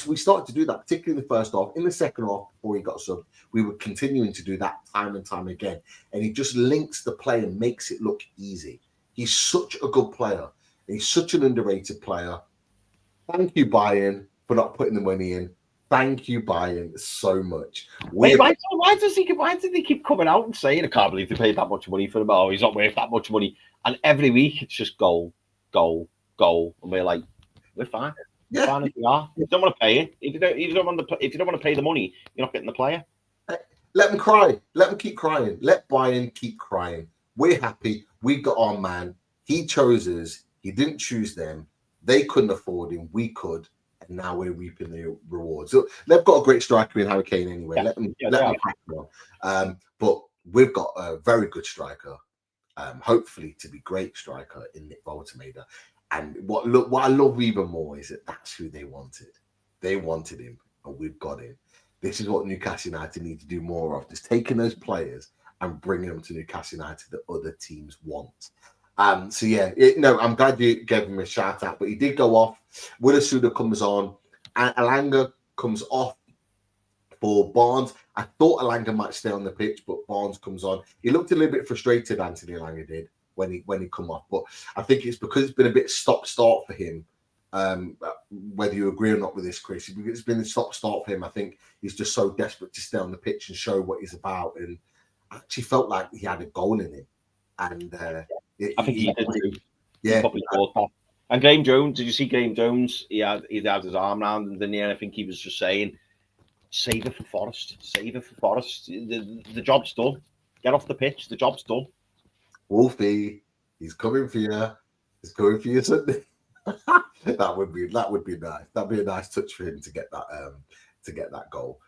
We started to do that, particularly in the first half. In the second half, before he got subbed, we were continuing to do that time and time again. And he just links the play and makes it look easy. He's such a good player. He's such an underrated player. Thank you, Bayern, for not putting the money in. Thank you, Bayern, so much. Wait, why does he keep coming out and saying, I can't believe they paid that much money for him? Oh, he's not worth that much money. And every week it's just goal, goal, goal. And we're like, we're fine. We're fine if we are. You don't want to pay it. If you don't want to pay the money, you're not getting the player. Let them cry. Let them keep crying. Let Bayern keep crying. We're happy. We got our man. He chose us. He didn't choose them. They couldn't afford him. We could. And now we're reaping the rewards. So they've got a great striker in Harry Kane anyway. Let them crack on. But we've got a very good striker, hopefully to be great striker in Nick Woltemade. And what I love even more is that that's who they wanted. They wanted him, and we've got him. This is what Newcastle United need to do more of, just taking those players and bringing them to Newcastle United that other teams want. So yeah, I'm glad you gave him a shout out, but he did go off. Willisuda comes on, and Alanga comes off for Barnes. I thought Alanga might stay on the pitch, but Barnes comes on. He looked a little bit frustrated, Anthony Alanga did, when he come off, but I think it's because it's been a bit stop-start for him. Whether you agree or not with this, Chris, it's been a stop-start for him. I think he's just so desperate to stay on the pitch and show what he's about, and I actually felt like he had a goal in him. and I think he did too. Yeah, he probably thought that. And Graham Jones, did you see Graham Jones? He had his arm round him, didn't he? And I think he was just saying, "Save it for Forest. Save it for Forest. The job's done. Get off the pitch. The job's done." Wolfie, he's coming for you. He's coming for you Sunday. that would be nice. That'd be a nice touch for him to get that goal.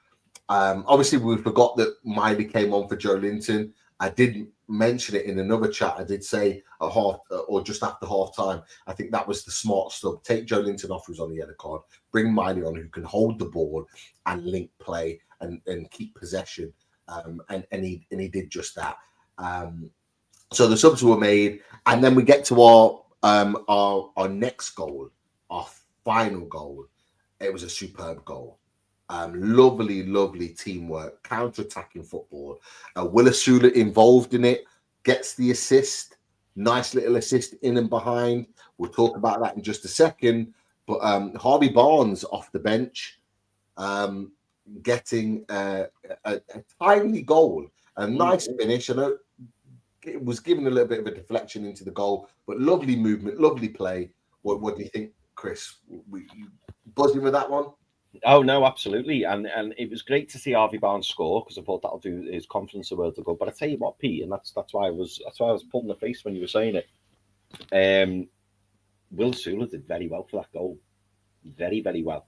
Obviously, we forgot that Miley came on for Joe Linton. I didn't mention it in another chat. I did say at half or just after half time. I think that was the smart stuff. Take Joe Linton off, who's on the yellow card. Bring Miley on, who can hold the ball and link play and keep possession. And he did just that. So the subs were made, and then we get to our next goal, our final goal. It was a superb goal. Lovely teamwork, counter-attacking football. Willisula involved in it, gets the assist. Nice little assist in and behind. We'll talk about that in just a second. But Harvey Barnes off the bench, getting a timely goal, a nice finish. I know it was given a little bit of a deflection into the goal, but lovely movement, lovely play. What do you think, Chris? You buzzing with that one? Oh no, absolutely, and it was great to see Harvey Barnes score because I thought that'll do his confidence a world ago. But I tell you what, Pete, and that's why I was pulling the face when you were saying it. Will Sula did very well for that goal, very well.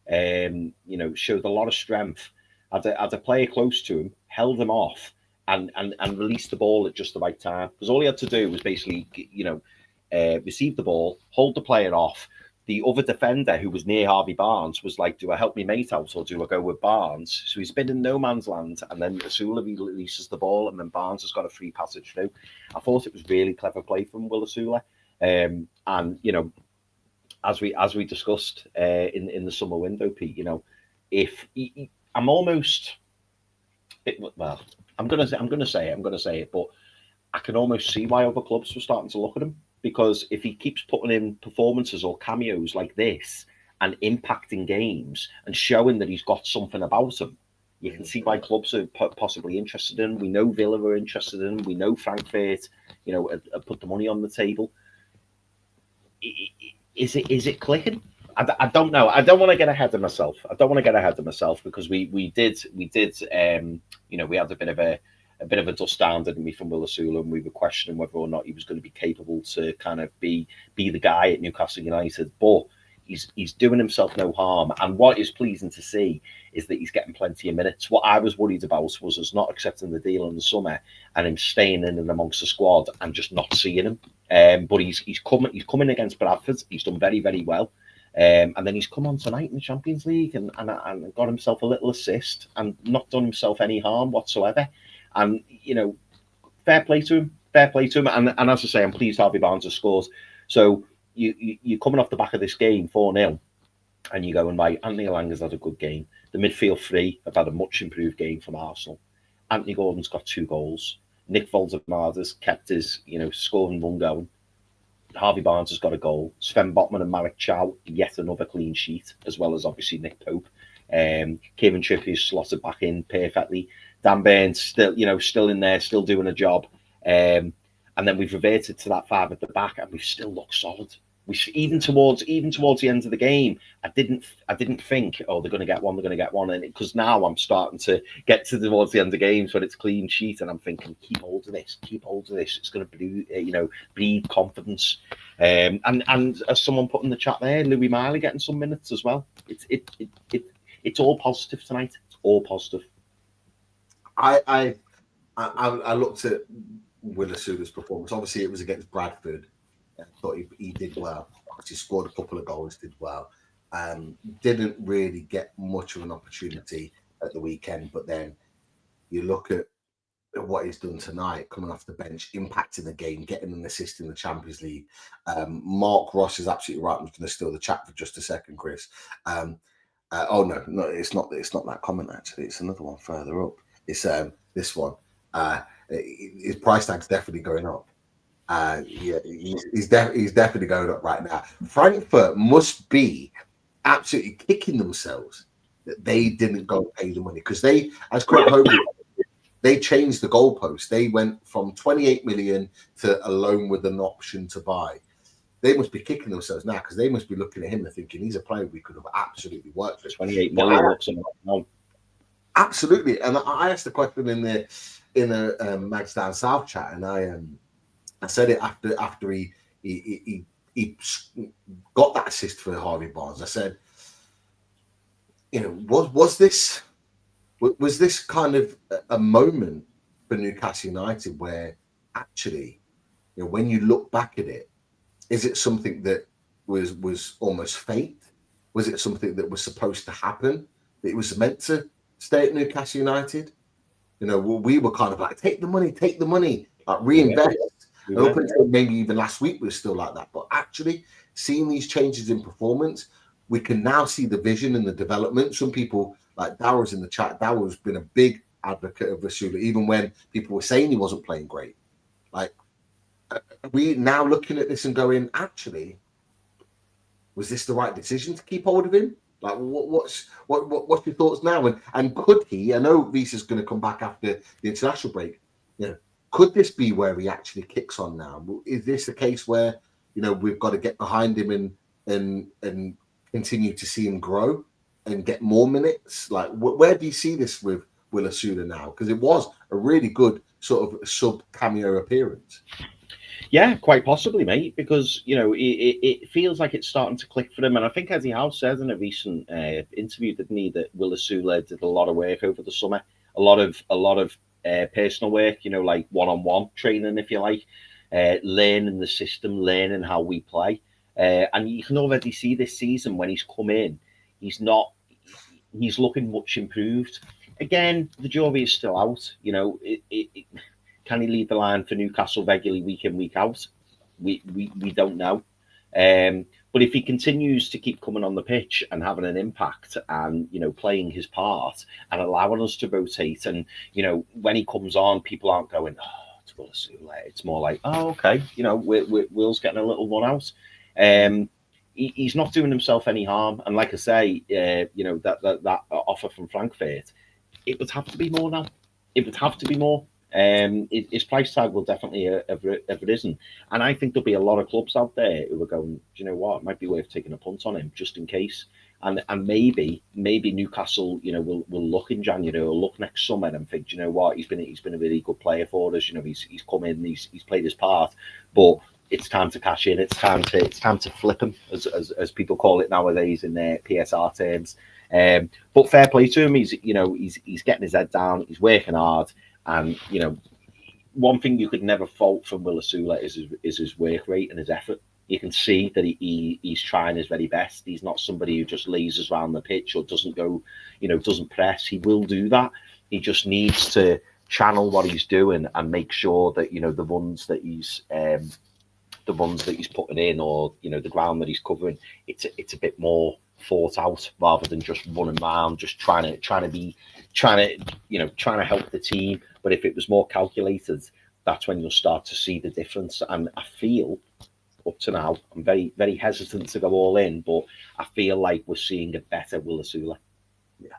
Showed a lot of strength. Had a player close to him, held him off, and released the ball at just the right time. Because all he had to do was basically, receive the ball, hold the player off. The other defender who was near Harvey Barnes was like, do I help me mate out or do I go with Barnes? So he's been in no man's land, and then Asula releases the ball, and then Barnes has got a free passage through. I thought it was really clever play from Will Asula. And, as we discussed in the summer window, Pete, if I'm almost... I'm gonna say it, but I can almost see why other clubs were starting to look at him. Because if he keeps putting in performances or cameos like this and impacting games and showing that he's got something about him, you can see why clubs are possibly interested in him. We know Villa are interested in him. We know Frankfurt, have put the money on the table. Is it clicking? I don't know. I don't want to get ahead of myself. Because we did. We had a bit of a dust down, didn't we, from Will Asula, and we were questioning whether or not he was going to be capable to kind of be the guy at Newcastle United. But he's doing himself no harm, and what is pleasing to see is that he's getting plenty of minutes. What I was worried about was us not accepting the deal in the summer and him staying in and amongst the squad and just not seeing him. But he's coming against Bradford. He's done very well. And then he's come on tonight in the Champions League and got himself a little assist and not done himself any harm whatsoever. And, fair play to him. And as I say, I'm pleased Harvey Barnes has scored. So you're coming off the back of this game 4-0 and you're going, right, Anthony Elanga's had a good game. The midfield three have had a much improved game from Arsenal. Anthony Gordon's got 2 goals. Nick Voldemada's kept his, scoring run going. Harvey Barnes has got a goal. Sven Botman and Marek Chow, yet another clean sheet, as well as obviously Nick Pope. Kieran Trippier's slotted back in perfectly. Dan Burns still in there, still doing a job. And then we've reverted to that 5 at the back, and we've still looked solid. Even towards the end of the game, I didn't think, oh, they're going to get one, and because now I'm starting to get towards the end of games when it's clean sheet, and I'm thinking, keep hold of this. It's going to breed confidence. And as someone put in the chat there, Louis Miley getting some minutes as well. It's all positive tonight. It's all positive. I looked at Will Asula's performance. Obviously, it was against Bradford. I thought he did well. He scored a couple of goals, did well. Didn't really get much of an opportunity at the weekend, but then you look at what he's done tonight, coming off the bench, impacting the game, getting an assist in the Champions League. Mark Ross is absolutely right. I'm just going to steal the chat for just a second, Chris. No, it's not that comment actually. It's another one further up. It's this one. His price tag's definitely going up. He's definitely going up right now. Frankfurt must be absolutely kicking themselves that they didn't go pay the money, because they, as Craig Hogan, they changed the goalpost. They went from 28 million to a loan with an option to buy. They must be kicking themselves now because they must be looking at him and thinking he's a player we could have absolutely worked with. 28 million looks like absolutely. And I asked the question in the Mags Down South chat, and I said it after he got that assist for Harvey Barnes. I said, was this kind of a moment for Newcastle United where actually, when you look back at it, is it something that was almost fate? Was it something that was supposed to happen? That it was meant to stay at Newcastle United? We were kind of like, take the money, like reinvest. And up until maybe even last week, we were still like that. But actually, seeing these changes in performance, we can now see the vision and the development. Some people, like Darrow's in the chat, Darrow's been a big advocate of Rasula, even when people were saying he wasn't playing great. Like, are we now looking at this and going, actually, was this the right decision to keep hold of him? Like, what's your thoughts now? And could he? I know Visa's going to come back after the international break. Could this be where he actually kicks on now? Is this a case where we've got to get behind him and continue to see him grow and get more minutes? Like, where do you see this with Will Asula now? Because it was a really good sort of sub cameo appearance. Yeah, quite possibly, mate, because, it feels like it's starting to click for him. And I think Eddie Howe said in a recent interview, didn't he, that Will Asula did a lot of work over the summer, a lot of personal work, like one-on-one training, if you like, learning the system, learning how we play. And you can already see this season when he's come in, he's looking much improved. Again, the jury is still out. Can he lead the line for Newcastle regularly week in, week out? We don't know. But if he continues to keep coming on the pitch and having an impact and, playing his part and allowing us to rotate and, when he comes on, people aren't going, oh, it's Will Asula. It's more like, oh, okay, Will's getting a little run out. He's not doing himself any harm. And like I say, that offer from Frankfurt, it would have to be more now. It would have to be more. His price tag will definitely have risen, and I think there'll be a lot of clubs out there who are going, do you know what, it might be worth taking a punt on him just in case, and maybe Newcastle, will look in January or look next summer and think, do you know what, he's been a really good player for us. He's come in, he's played his part, but it's time to cash in. It's time to flip him, as people call it nowadays in their PSR terms. But fair play to him. He's getting his head down. He's working hard. And, one thing you could never fault from Will Asula is his work rate and his effort. You can see that he's trying his very best. He's not somebody who just lasers around the pitch or doesn't go, doesn't press. He will do that. He just needs to channel what he's doing and make sure that, the runs that he's putting in or, the ground that he's covering, it's a bit more thought out rather than just running around, just trying to help the team. But if it was more calculated, that's when you'll start to see the difference. And I feel up to now, I'm very, very hesitant to go all in, but I feel like we're seeing a better Will Asula. Yeah,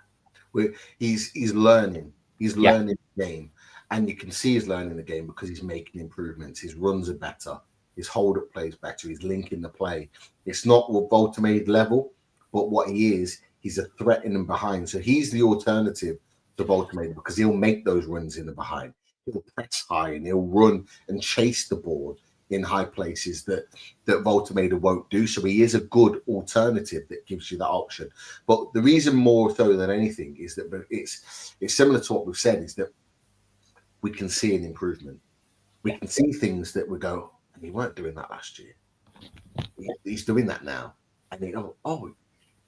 he's learning. He's learning the game, and you can see he's learning the game because he's making improvements. His runs are better. His hold-up play is better. He's linking the play. It's not what Woltemade level, but what he is, he's a threat in and behind. So he's the alternative to Woltemade because he'll make those runs in the behind. He'll press high and he'll run and chase the ball in high places that Woltemade won't do. So he is a good alternative that gives you that option. But the reason more so than anything is that it's similar to what we've said, is that we can see an improvement. We can see things that we go, and he weren't doing that last year. He's doing that now. And you go, oh,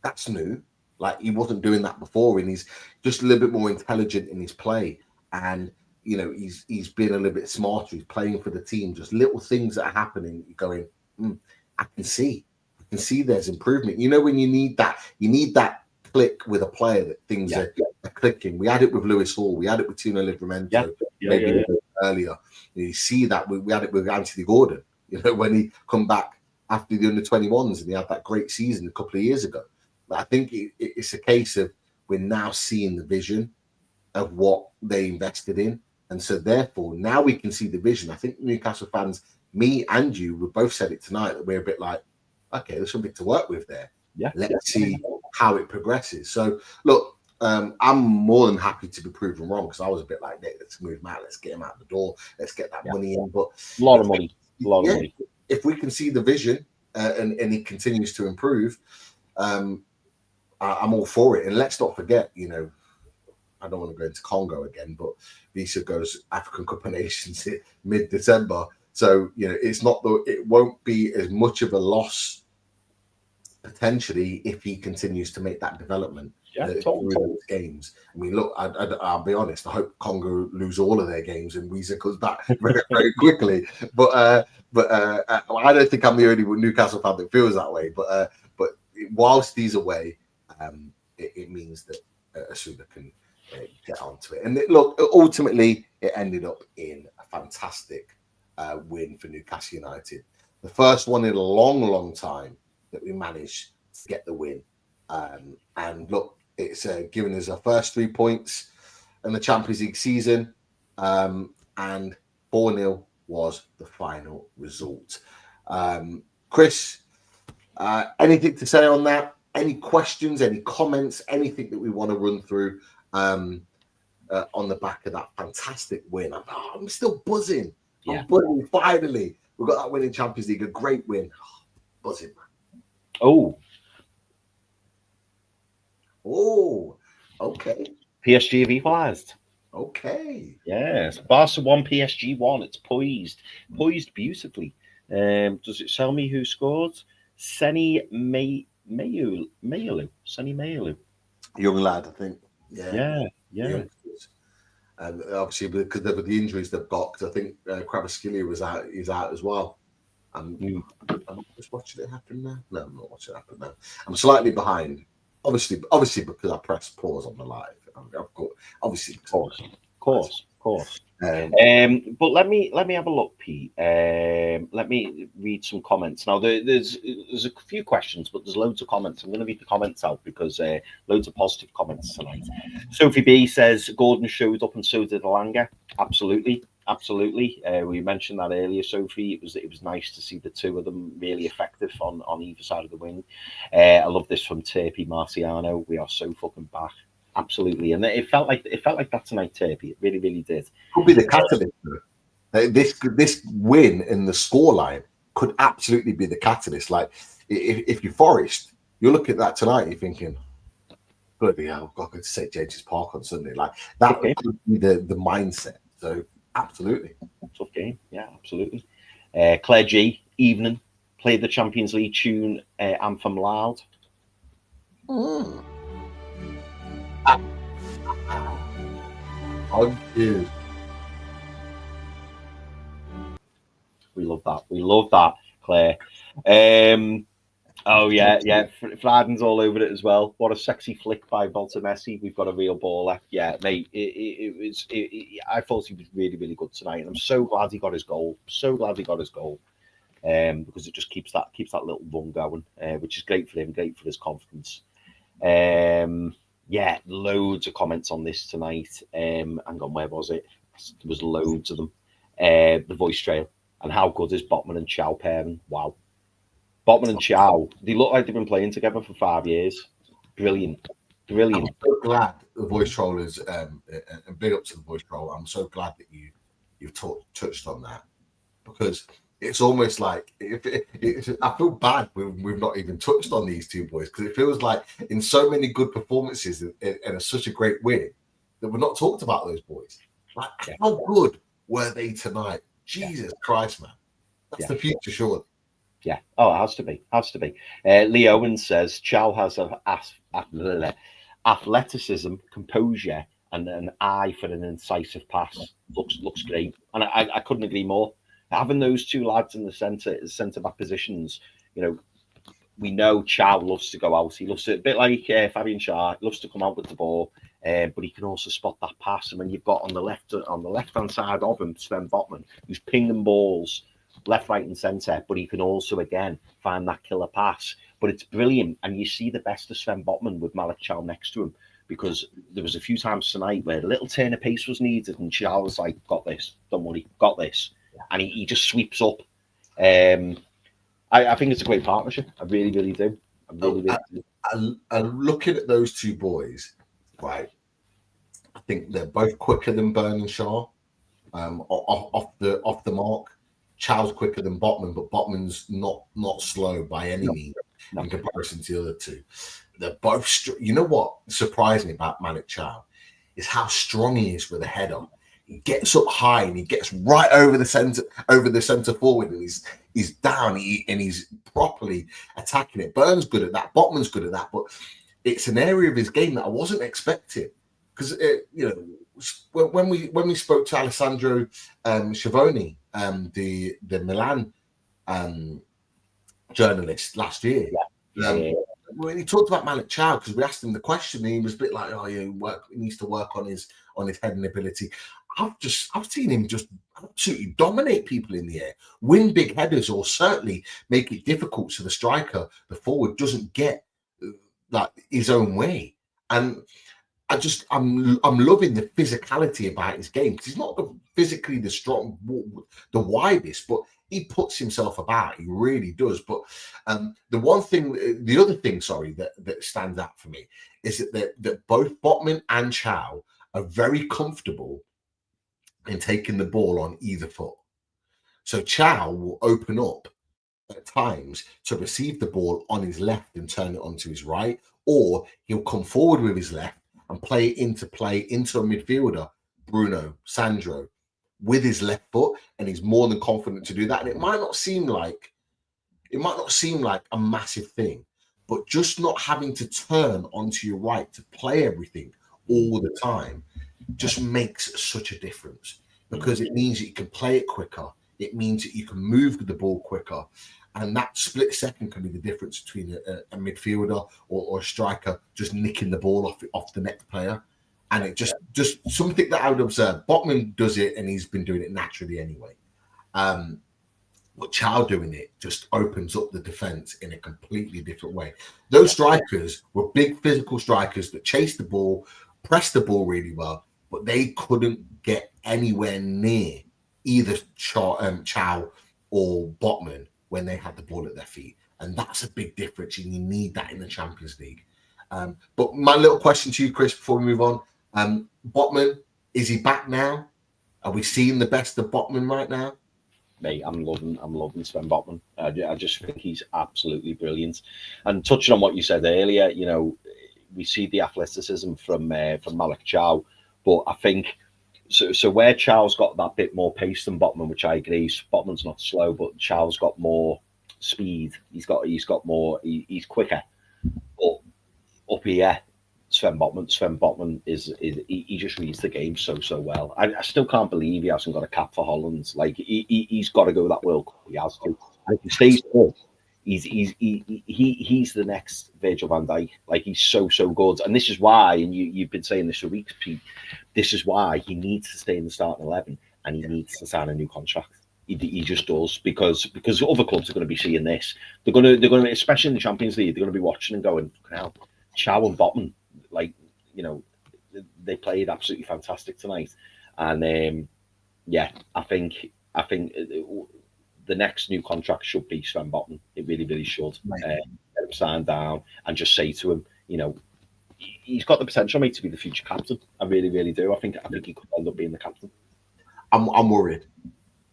that's new. Like, he wasn't doing that before, and he's just a little bit more intelligent in his play. And, he's been a little bit smarter. He's playing for the team. Just little things that are happening. You're going, I can see there's improvement. When you need that click with a player that things are clicking. We had it with Lewis Hall. We had it with Tino Livramento. Maybe earlier. You see that we had it with Anthony Gordon. When he come back after the under-21s and he had that great season a couple of years ago. But I think it's a case of we're now seeing the vision of what they invested in, And so therefore, now we can see the vision. I think Newcastle fans, me and you, we both said it tonight, that we're a bit like, okay, there's something to work with there. Yeah. Let's see how it progresses. So look, I'm more than happy to be proven wrong, because I was a bit like, let's move him out, let's get him out the door, let's get that money in. But a lot of money. If we can see the vision and he continues to improve, I'm all for it. And let's not forget, you know, I don't want to go into Congo again, but Visa goes African Cup of Nations mid-December. So, you know, it won't be as much of a loss potentially if he continues to make that development through those games. I mean, look, I'll be honest, I hope Congo lose all of their games and Weezer comes back very, very quickly. But I don't think I'm the only Newcastle fan that feels that way. But whilst he's away, it means that Asuba can get onto it. And look, ultimately, it ended up in a fantastic win for Newcastle United. The first one in a long, long time that we managed to get the win. And look, it's given us our first 3 points in the Champions League season. And 4-0 was the final result. Chris, anything to say on that? Any questions, any comments, anything that we want to run through on the back of that fantastic win? I'm still buzzing. Yeah. I'm buzzing. Finally, we got that win in Champions League, a great win. Buzzing, man. Oh, okay. PSG have equalised. Okay. Yes. Barca 1, PSG 1. It's poised beautifully. Does it tell me who scored? Seni Mayulu. Seni Mayulu. Young lad, I think. Yeah. And obviously, because of the injuries they've got, because I think Kvaratskhelia is out as well. I'm just watching it happen now. No, I'm not watching it happen now. I'm slightly behind. Obviously, because I pressed pause on the live. I've got obviously, of course. But let me have a look, Pete. Let me read some comments. Now there's a few questions, but there's loads of comments. I'm going to read the comments out because loads of positive comments tonight. Sophie B says Gordon showed up and so did Alanga. Absolutely. We mentioned that earlier, Sophie. It was nice to see the two of them really effective on either side of the wing. I love this from Terpi Marciano. We are so fucking back. Absolutely, and it felt like that tonight, Terpi. It really, really did. Could be the catalyst. This win in the scoreline could absolutely be the catalyst. Like if you're Forest, you look at that tonight, you're thinking, bloody hell, I've got to St James's Park on Sunday. Like that could be the mindset. So absolutely, tough game. Yeah, absolutely. Claire G. Evening played the Champions League tune anthem loud. Oh, dude. We love that, Claire. Oh yeah. Fladen's all over it as well. What a sexy flick by Woltemade. We've got a real baller. Yeah, mate. I thought he was really, really good tonight, and I'm so glad he got his goal. Because it just keeps that little run going, which is great for him, great for his confidence. Yeah, loads of comments on this tonight. Hang on, where was it? There was loads of them. The voice trail and how good is Botman and Chow pairing? Wow. Botman and Chow, they look like they've been playing together for 5 years. Brilliant. I'm so glad the voice troll is, and big up to the voice troll. I'm so glad that you've touched on that, because it's almost like I feel bad we've not even touched on these two boys, because it feels like in so many good performances and such a great win that we're not talked about those boys. Like, how good were they tonight? Jesus Christ, man. That's the future, surely. Yeah. Oh, it has to be. Lee Owens says Chow has athleticism, composure, and an eye for an incisive pass. Looks great, and I couldn't agree more. Having those two lads in the centre back positions, you know, we know Chow loves to go out. He loves to, a bit like Fabian Schär, he loves to come out with the ball, but he can also spot that pass. And when you've got on the left hand side of him, Sven Botman, who's pinging balls left, right, and centre, but he can also again find that killer pass. But it's brilliant, and you see the best of Sven Botman with Malik Chow next to him. because there was a few times tonight where a little turn of pace was needed, and Charles was like, "Got this, don't worry, got this," and he just sweeps up. I think it's a great partnership. I really, really do. And looking at those two boys, right? I think they're both quicker than Burn and Shaw. Off the mark. Chow's quicker than Botman, but Botman's not slow by any means in comparison to the other two. They're both. You know what surprised me about Malik Chow is how strong he is with a header. He gets up high and he gets right over the center forward, and he's down and he's properly attacking it. Burns good at that. Botman's good at that, but it's an area of his game that I wasn't expecting, because when we spoke to Alessandro Schiavone, the Milan journalist last year, when he talked about Malik Chow, because we asked him the question, and he was a bit like, "Oh, he needs to work on his heading ability." I've seen him just absolutely dominate people in the air, win big headers, or certainly make it difficult so the striker, the forward, doesn't get like his own way. And I'm loving the physicality about his game, because he's not physically the strong, the widest, but he puts himself about. He really does. But the other thing, that stands out for me is that both Botman and Chow are very comfortable in taking the ball on either foot. So Chow will open up at times to receive the ball on his left and turn it onto his right, or he'll come forward with his left and play into a midfielder, Bruno, Sandro, with his left foot, and he's more than confident to do that. And it might not seem like a massive thing, but just not having to turn onto your right to play everything all the time just makes such a difference, because it means that you can play it quicker. It means that you can move the ball quicker. And that split second can be the difference between a midfielder or a striker just nicking the ball off the next player. And it just something that I would observe. Botman does it, and he's been doing it naturally anyway. But Chow doing it just opens up the defense in a completely different way. Those strikers were big physical strikers that chased the ball, pressed the ball really well, but they couldn't get anywhere near either Chow or Botman when they had the ball at their feet. And that's a big difference, and you need that in the Champions League. But my little question to you, Chris, before we move on, Botman, is he back now? Are we seeing the best of Botman right now? Mate, I'm loving Sven Botman. I just think he's absolutely brilliant. And touching on what you said earlier, we see the athleticism from Malik Chow, but I think so where Chow's got that bit more pace than Botman, which I agree. Botman's not slow, but Chow's got more speed. He's got more. He's quicker. But up here, Sven Botman is he just reads the game so well. I still can't believe he hasn't got a cap for Holland. Like he's got to go that World Cup. He has to. And if he stays up, he's the next Virgil van Dijk. Like he's so good. And this is why, and you've been saying this for weeks, Pete. This is why he needs to stay in the starting 11, and he needs to sign a new contract. He just does, because other clubs are going to be seeing this. They're going to, especially in the Champions League, they're going to be watching and going, "Hell, Chow and Botman, they played absolutely fantastic tonight." And I think the next new contract should be Sven Botman. It really should. Get him signed down and just say to him, he's got the potential, mate, to be the future captain. I really do. I think he could end up being the captain. I'm worried.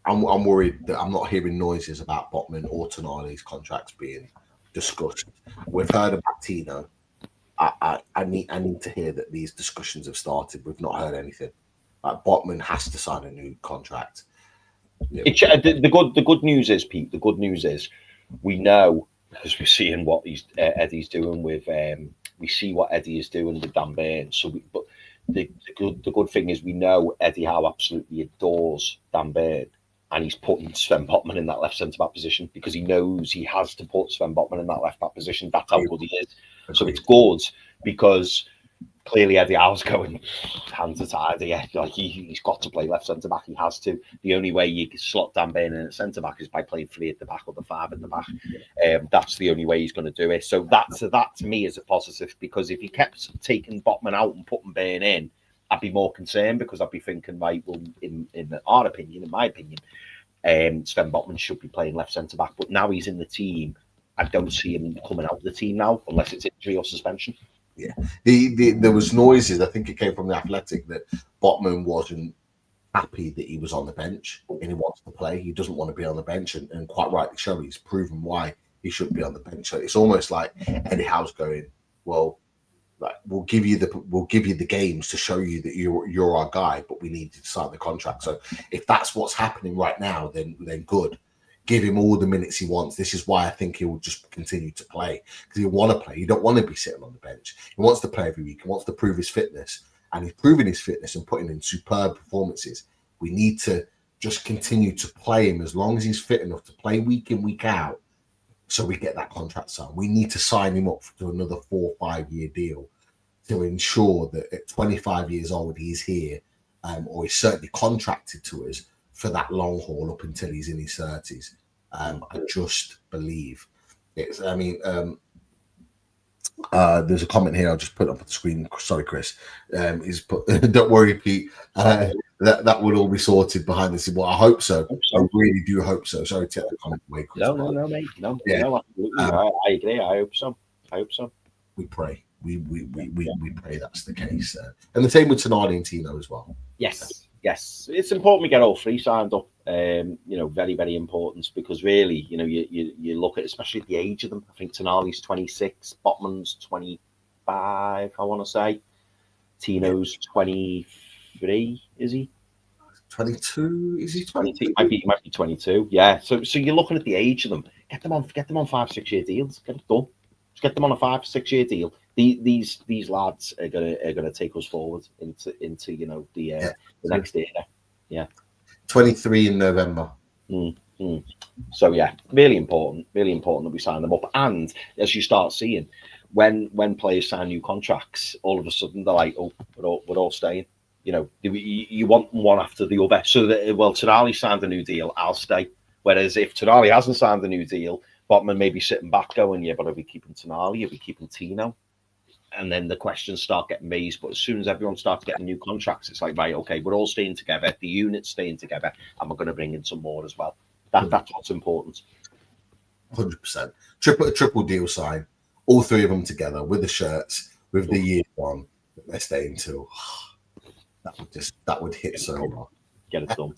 I'm worried that I'm not hearing noises about Botman or Tonali's contracts being discussed. We've heard about Tino. I need to hear that these discussions have started. We've not heard anything. Botman has to sign a new contract. The good news is, Pete. The good news is we know, because we're seeing what Eddie's doing with. We see what Eddie is doing with Dan Burns. But the good thing is we know Eddie Howe absolutely adores Dan Burn, and he's putting Sven Botman in that left centre back position because he knows he has to put Sven Botman in that left back position. That's how good he is. So it's good because clearly Eddie Howe's going hands are tied. Yeah, like he's got to play left centre back. He has to. The only way you can slot Dan Burn in at centre back is by playing 3 at the back or the 5 at the back. That's the only way he's going to do it. So that to me is a positive, because if he kept taking Botman out and putting Burn in, I'd be more concerned, because I'd be thinking, right, well, in my opinion, Sven Botman should be playing left centre back. But now he's in the team, I don't see him coming out of the team now, unless it's injury or suspension. Yeah, there was noises. I think it came from the Athletic that Botman wasn't happy that he was on the bench and he wants to play. He doesn't want to be on the bench, and quite rightly so. He's proven why he shouldn't be on the bench. So it's almost like Eddie Howe's going, well, like, we'll give you the games to show you that you're our guy, but we need to sign the contract. So if that's what's happening right now, then good. Give him all the minutes he wants. This is why I think he will just continue to play, because he want to play. You don't want to be sitting on the bench. He wants to play every week. He wants to prove his fitness, and he's proving his fitness and putting in superb performances. We need to just continue to play him as long as he's fit enough to play week in, week out, so we get that contract signed. We need to sign him up to another 4 or 5 year deal to ensure that at 25 years old he's here, or he's certainly contracted to us for that long haul up until he's in his 30s. I just believe it's. I mean, there's a comment here. I'll just put it up on the screen. Sorry, Chris. He's put. Don't worry, Pete. That would all be sorted behind the scenes. Well, I hope so. I really do hope so. Sorry to take the comment away, Chris. No, mate. No, absolutely. I agree. I hope so. We pray. We pray that's the case. And the same with Tonali and Tino as well. Yes, it's important we get all 3 signed up. Very, very important, because really, you look at, especially the age of them. I think Tonali's 26, Botman's 25, I want to say. Tino's 23, is he? 22, is he 22? He might be 22. Yeah. So you're looking at the age of them. Get them on 5-6 year deals. Get it done. Just get them on a 5-6 year deal. These lads are gonna take us forward into the next era. Yeah. 23 in November. So yeah, really important that we sign them up. And as you start seeing, when players sign new contracts, all of a sudden they're like, oh, we're all staying. You want one after the other. So that, well, Tonali signed a new deal, I'll stay. Whereas if Tonali hasn't signed a new deal, Botman may be sitting back going, yeah, but are we keeping Tonali? Are we keeping Tino? And then the questions start getting raised. But as soon as everyone starts getting new contracts, it's like, right, okay, we're all staying together. The unit's staying together, and we're going to bring in some more as well. That's what's important. 100%. Triple deal sign. All 3 of them together with the shirts, with the year one that they're staying till. That would hit so hard. Get it done.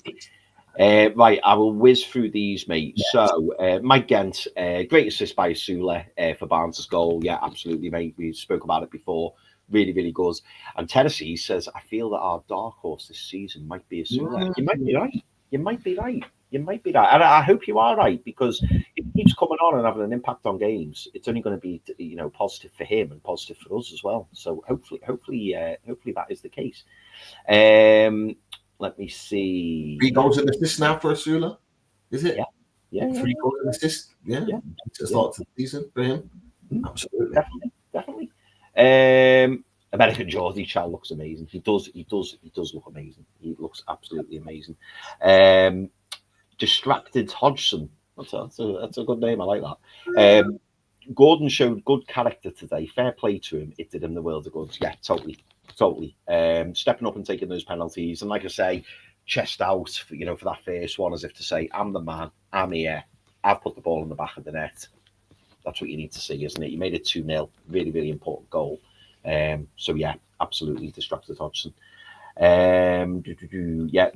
Right, I will whiz through these, mate. Yes. So, Mike Gent, great assist by Asula for Barnes' goal. Yeah, absolutely, mate. We spoke about it before. Really, really good. And Tennessee says, I feel that our dark horse this season might be Asula. You might be right. And I hope you are right, because if he keeps coming on and having an impact on games, it's only going to be, positive for him and positive for us as well. So hopefully that is the case. Let me see. 3 goals and assists now for Asula, is it? Yeah. 3 goals and assists. Yeah. To start the season for him. Absolutely. Definitely. American Geordie child looks amazing. He does look amazing. He looks absolutely amazing. Distracted Hodgson. That's a good name. I like that. Gordon showed good character today. Fair play to him. It did him the world of good. Yeah, totally. Stepping up and taking those penalties, and like I say, chest out for that first one, as if to say, I'm the man, I'm here, I've put the ball in the back of the net. That's what you need to see, isn't it? You made it 2-0, really, really important goal. So yeah, absolutely distracted Hodgson. Yeah,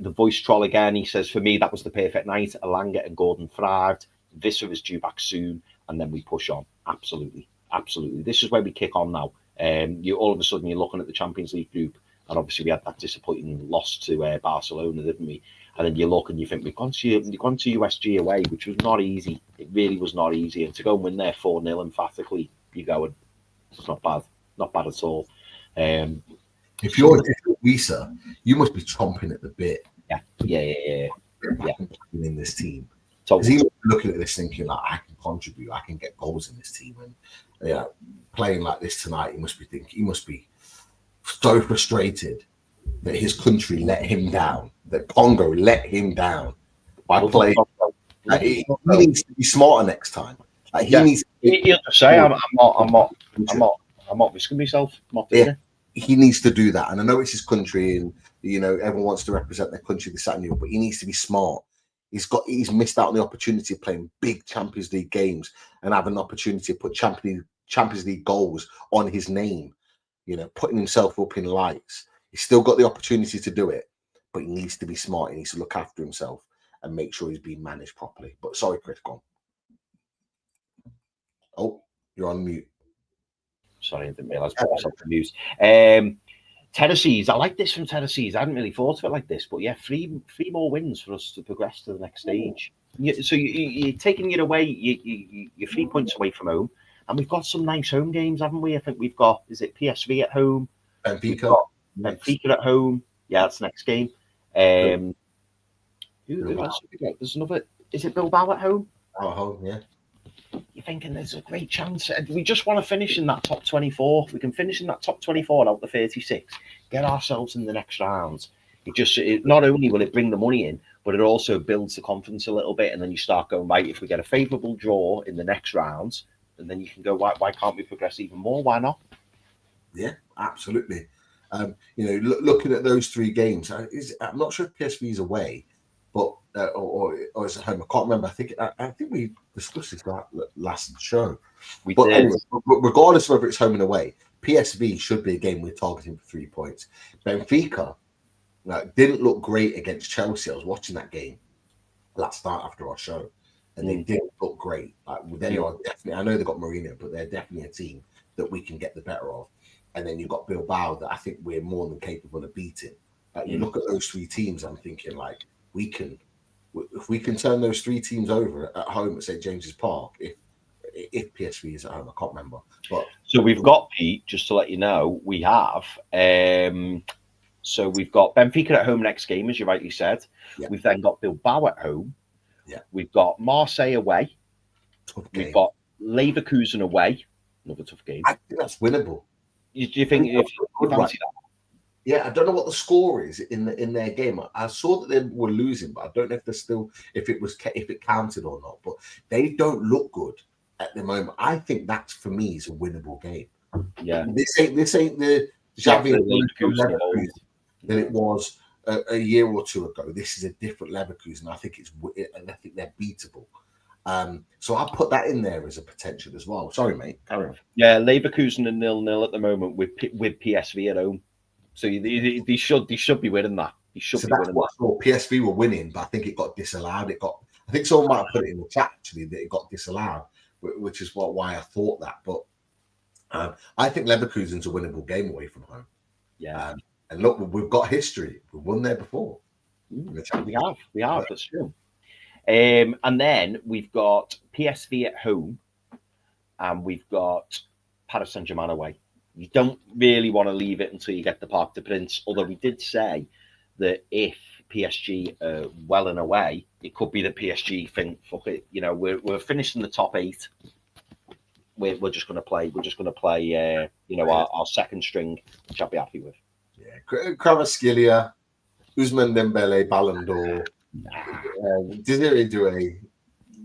the voice troll again. He says, for me, that was the perfect night. Alanga and Gordon thrived. Visser is due back soon, and then we push on. Absolutely. This is where we kick on now. You all of a sudden you're looking at the Champions League group, and obviously we had that disappointing loss to Barcelona, didn't we? And then you look and you think we've gone to USG away, which was not easy. It really was not easy. And to go and win there 4-0 emphatically, you're going, it's not bad at all. If you're Wisa, you must be chomping at the bit. Yeah. In this team, Totally. Because he was looking at this thinking like, I can contribute, I can get goals in this team, and playing like this tonight, he must be thinking, he must be so frustrated that his country let him down, that Congo let him down by playing. He needs to be smarter next time. He needs. He'll just say, "I'm not risking myself." I'm not doing it. He needs to do that, and I know it's his country, and everyone wants to represent their country, this, that, and the other, but he needs to be smart. He's missed out on the opportunity of playing big Champions League games and have an opportunity to put Champions League goals on his name. Putting himself up in lights. He's still got the opportunity to do it, but he needs to be smart. He needs to look after himself and make sure he's being managed properly. But sorry, Chris, go on. Oh, you're on mute. Sorry, I didn't realise I was on mute. Tennessee's, I like this from Tennessee's. I hadn't really thought of it like this, but yeah, three more wins for us to progress to the next stage. So you're taking it away, you're 3 points away from home, and we've got some nice home games, haven't we? I think we've got, is it PSV at home? Benfica at home. Yeah, that's the next game. Who else have we got? There's another, is it Bilbao at home? At home, yeah. You're thinking there's a great chance. We just want to finish in that top 24. We can finish in that top 24 out the 36. Get ourselves in the next round. Not only will it bring the money in, but it also builds the confidence a little bit. And then you start going, right, if we get a favourable draw in the next round, and then you can go, why can't we progress even more? Why not? Yeah, absolutely. Looking at those three games, I'm not sure if PSV is away, but or is it home? I can't remember. I think we discussed this last show. Anyway, regardless of whether it's home and away, PSV should be a game we're targeting for 3 points. Benfica didn't look great against Chelsea. I was watching that game last night after our show, and they didn't look great. They are definitely. I know they got Mourinho, but they're definitely a team that we can get the better of. And then you've got Bilbao that I think we're more than capable of beating. You look at those three teams, I'm thinking if we can turn those three teams over at home at St James's Park, if PSV is at home, I can't remember. But so we've got, Pete, just to let you know, we have. So we've got Benfica at home next game, as you rightly said. Yeah. We've then got Bilbao at home. Yeah. We've got Marseille away. Tough game. We've got Leverkusen away. Another tough game. I think that's winnable. Do you think if you fancy that? Yeah, I don't know what the score is in their game. I saw that they were losing, but I don't know if they're still if it counted or not. But they don't look good at the moment. I think that for me is a winnable game. Yeah, this ain't the Xavi that it was a year or two ago. This is a different Leverkusen. I think they're beatable. So I'll put that in there as a potential as well. Sorry, mate. Carry on. Yeah, Leverkusen are 0-0 at the moment with PSV at home. So they should be winning that. They should be winning that. Well, PSV were winning, but I think it got disallowed. I think someone might have put it in the chat actually that it got disallowed, which is why I thought that. But I think Leverkusen's a winnable game away from home. Yeah. And look, we've got history. We've won there before. We have. That's true. And then we've got PSV at home, and we've got Paris Saint-Germain away. You don't really want to leave it until you get the Parc des Princes, although we did say that if PSG are well and away, it could be that PSG think, fuck it, we're finishing the top 8. We're just going to play. We're just going to play. Our second string, which I'll be happy with. Yeah, Kvaratskhelia, Ousmane Dembele, Ballon d'Or. Desiree Doué.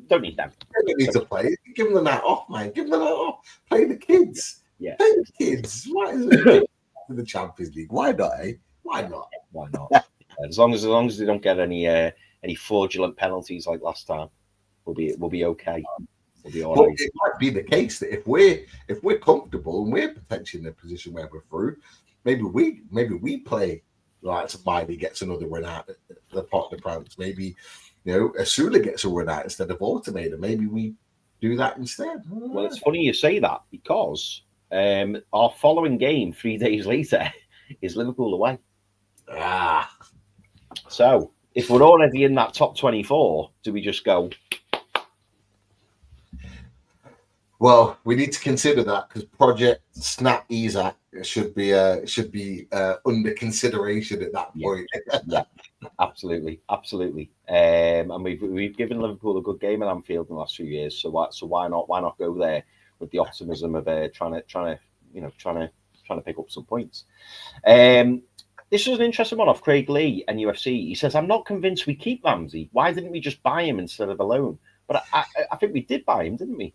Don't need them. They don't need to play. Give them the night off, man. Give them the night off. Play the kids. Yeah. Play the kids. Why is it the Champions League? Why not? Why not? Why not? As long as they don't get any fraudulent penalties like last time, we'll be okay. We'll be all right. It might be the case that if we're comfortable and we're potentially in a position where we're through, maybe we play like somebody gets another run out at the Parc des Princes. Maybe Asula gets a run out instead of Woltemade. Maybe we do that instead. Well, it's funny you say that because our following game 3 days later is Liverpool away. So if we're already in that top 24, do we just go? Well, we need to consider that because Project Snap Isaac should be under consideration at that point. Yeah, absolutely. And we've given Liverpool a good game at Anfield in the last few years. So why not go there with the optimism of trying to trying to pick up some points. This was an interesting one off Craig Lee and UFC. He says, I'm not convinced we keep Ramsey. Why didn't we just buy him instead of a loan? But I think we did buy him, didn't we?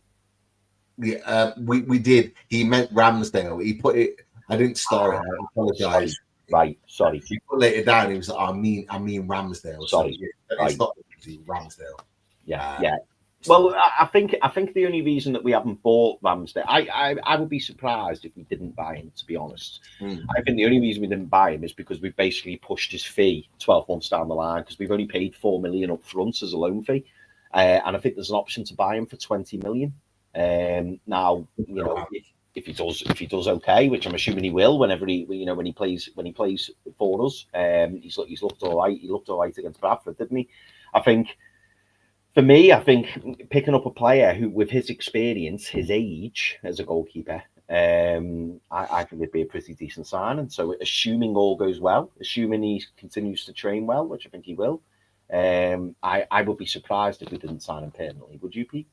Yeah, we did. He meant Ramsdale. He put it. I didn't start it. I apologize. Sorry. He put it down. He was like, I mean Ramsdale. Sorry. So it's not Ramsdale. Yeah. Well, I think the only reason that we haven't bought Ramsdale, I would be surprised if we didn't buy him, to be honest. I think the only reason we didn't buy him is because we basically pushed his fee 12 months down the line, because we've only paid 4 million up front as a loan fee. And I think there's an option to buy him for 20 million. Now, if he does okay, which I'm assuming he will, whenever when he plays for us, he's looked all right. He looked all right against Bradford, didn't he? For me, I think picking up a player who, with his experience, his age as a goalkeeper, I think it'd be a pretty decent signing. So, assuming all goes well, assuming he continues to train well, which I think he will, I would be surprised if we didn't sign him permanently. Would you, Pete?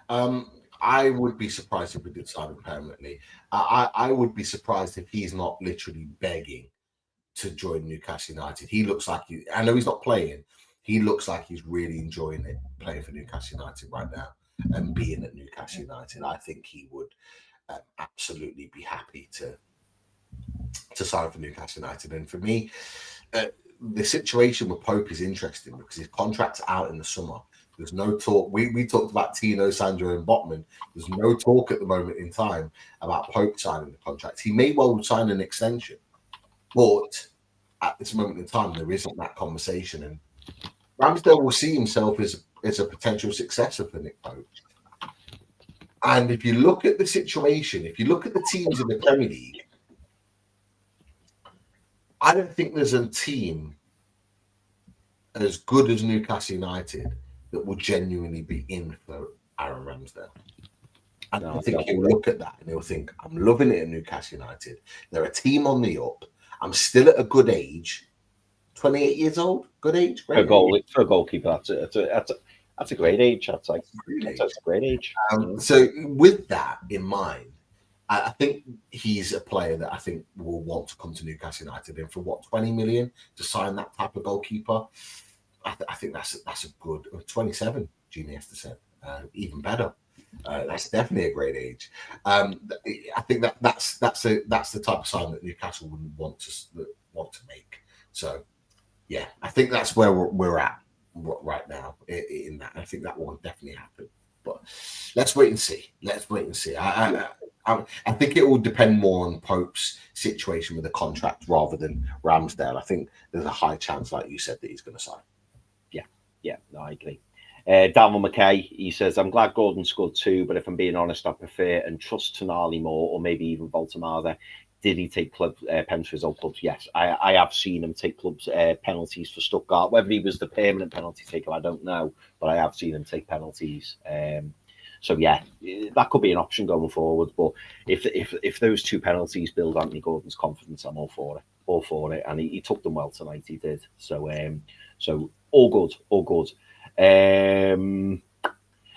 I would be surprised if we did sign him permanently. I would be surprised if he's not literally begging to join Newcastle United. He looks like I know he's not playing. He looks like he's really enjoying it, playing for Newcastle United right now and being at Newcastle United. I think he would absolutely be happy to sign for Newcastle United. And for me, the situation with Pope is interesting because his contract's out in the summer. There's no talk. We talked about Tino, Sandro, and Botman. There's no talk at the moment in time about Pope signing the contract. He may well sign an extension, but at this moment in time, there isn't that conversation. And Ramsdale will see himself as a potential successor for Nick Pope. And if you look at the situation, if you look at the teams in the Premier League, I don't think there's a team as good as Newcastle United that will genuinely be in for Aaron Ramsdale. And I think he'll look at that and he'll think, I'm loving it at Newcastle United. They're a team on the up. I'm still at a good age. 28 years old, good age. For a goalkeeper, that's a great age. That's a great age. So with that in mind, I think he's a player that I think will want to come to Newcastle United. And for 20 million to sign that type of goalkeeper, I think that's a good 27. Genie has to say, even better. That's definitely a great age. I think that's the type of sign that Newcastle wouldn't want to make. So. Yeah, I think that's where we're at right now in that. I think that will definitely happen. But let's wait and see. I think it will depend more on Pope's situation with the contract rather than Ramsdale. I think there's a high chance, like you said, that he's going to sign. Yeah, no, I agree. Daniel McKay, he says, I'm glad Gordon scored 2, but if I'm being honest, I prefer and trust Tonali more, or maybe even Woltemade. Did he take club pens for his old clubs? Yes, I have seen him take clubs penalties for Stuttgart. Whether he was the permanent penalty taker, I don't know, but I have seen him take penalties. So yeah, that could be an option going forward. But if those 2 penalties build Anthony Gordon's confidence, I'm all for it. And he took them well tonight. He did. So all good.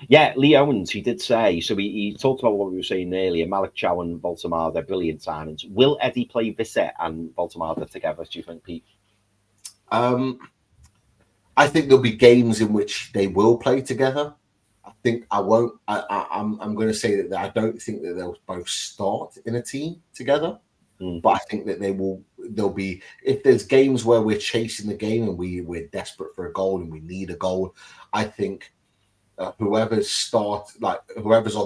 Yeah, Lee Owens, he did say, so he talked about what we were saying earlier, Malik Chow and Woltemade, they're brilliant signings. Will Eddie play Visset and Woltemade together, do you think, Pete? I think there'll be games in which they will play together. I think I'm going to say that I don't think that they'll both start in a team together, but I think that there'll be, if there's games where we're chasing the game and we're desperate for a goal and we need a goal, I think whoever's on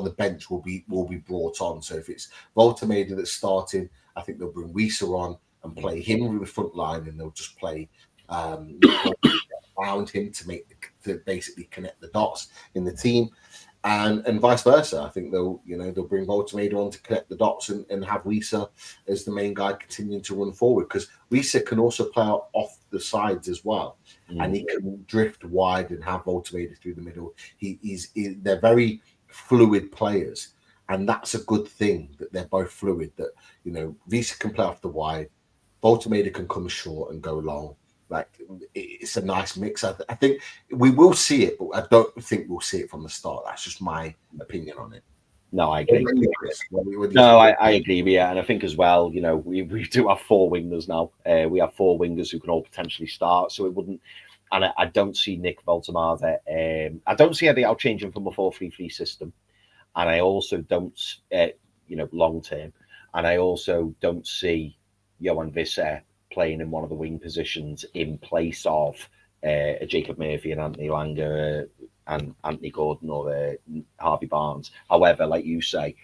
the bench will be brought on. So if it's Woltemade that's starting, I think they'll bring Wieser on and play him in the front line, and they'll just play around him to basically connect the dots in the team, and vice versa. I think they'll bring Woltemade on to connect the dots and have Wieser as the main guy continuing to run forward, because Wieser can also play off the sides as well. And he can drift wide and have Woltemade through the middle. They're very fluid players, and that's a good thing that they're both fluid. That Wieser can play off the wide, Woltemade can come short and go long. Like, it's a nice mix. I think we will see it, but I don't think we'll see it from the start. That's just my opinion on it. No, I agree. I agree with you, and I think as well, you know, we do have 4 wingers now. We have 4 wingers who can all potentially start, so it wouldn't. And I don't see Nick Woltemade. I don't see Eddie Howe changing from a 4-3-3 system, and I also don't, long term, and I also don't see Johan Visser playing in one of the wing positions in place of a Jacob Murphy and Anthony Langer and Anthony Gordon or Harvey Barnes. However, like you say,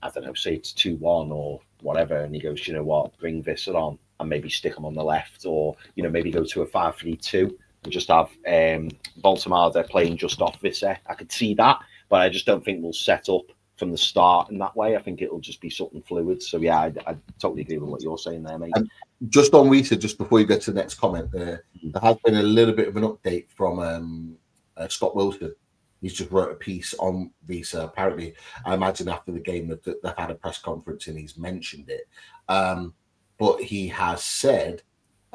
I don't know, say it's 2-1 or whatever, and he goes, you know what, bring Visser on and maybe stick him on the left, or, you know, maybe go to a 5-3-2 and just have Woltemade playing just off Visser. I could see that, but I just don't think we'll set up from the start in that way. I think it'll just be something fluid. So yeah, I totally agree with what you're saying there, mate. Just on Visser, just before you get to the next comment, there has been a little bit of an update from Scott Wilson. He's just wrote a piece on Visser. Apparently, I imagine after the game that they've had a press conference and he's mentioned it. But he has said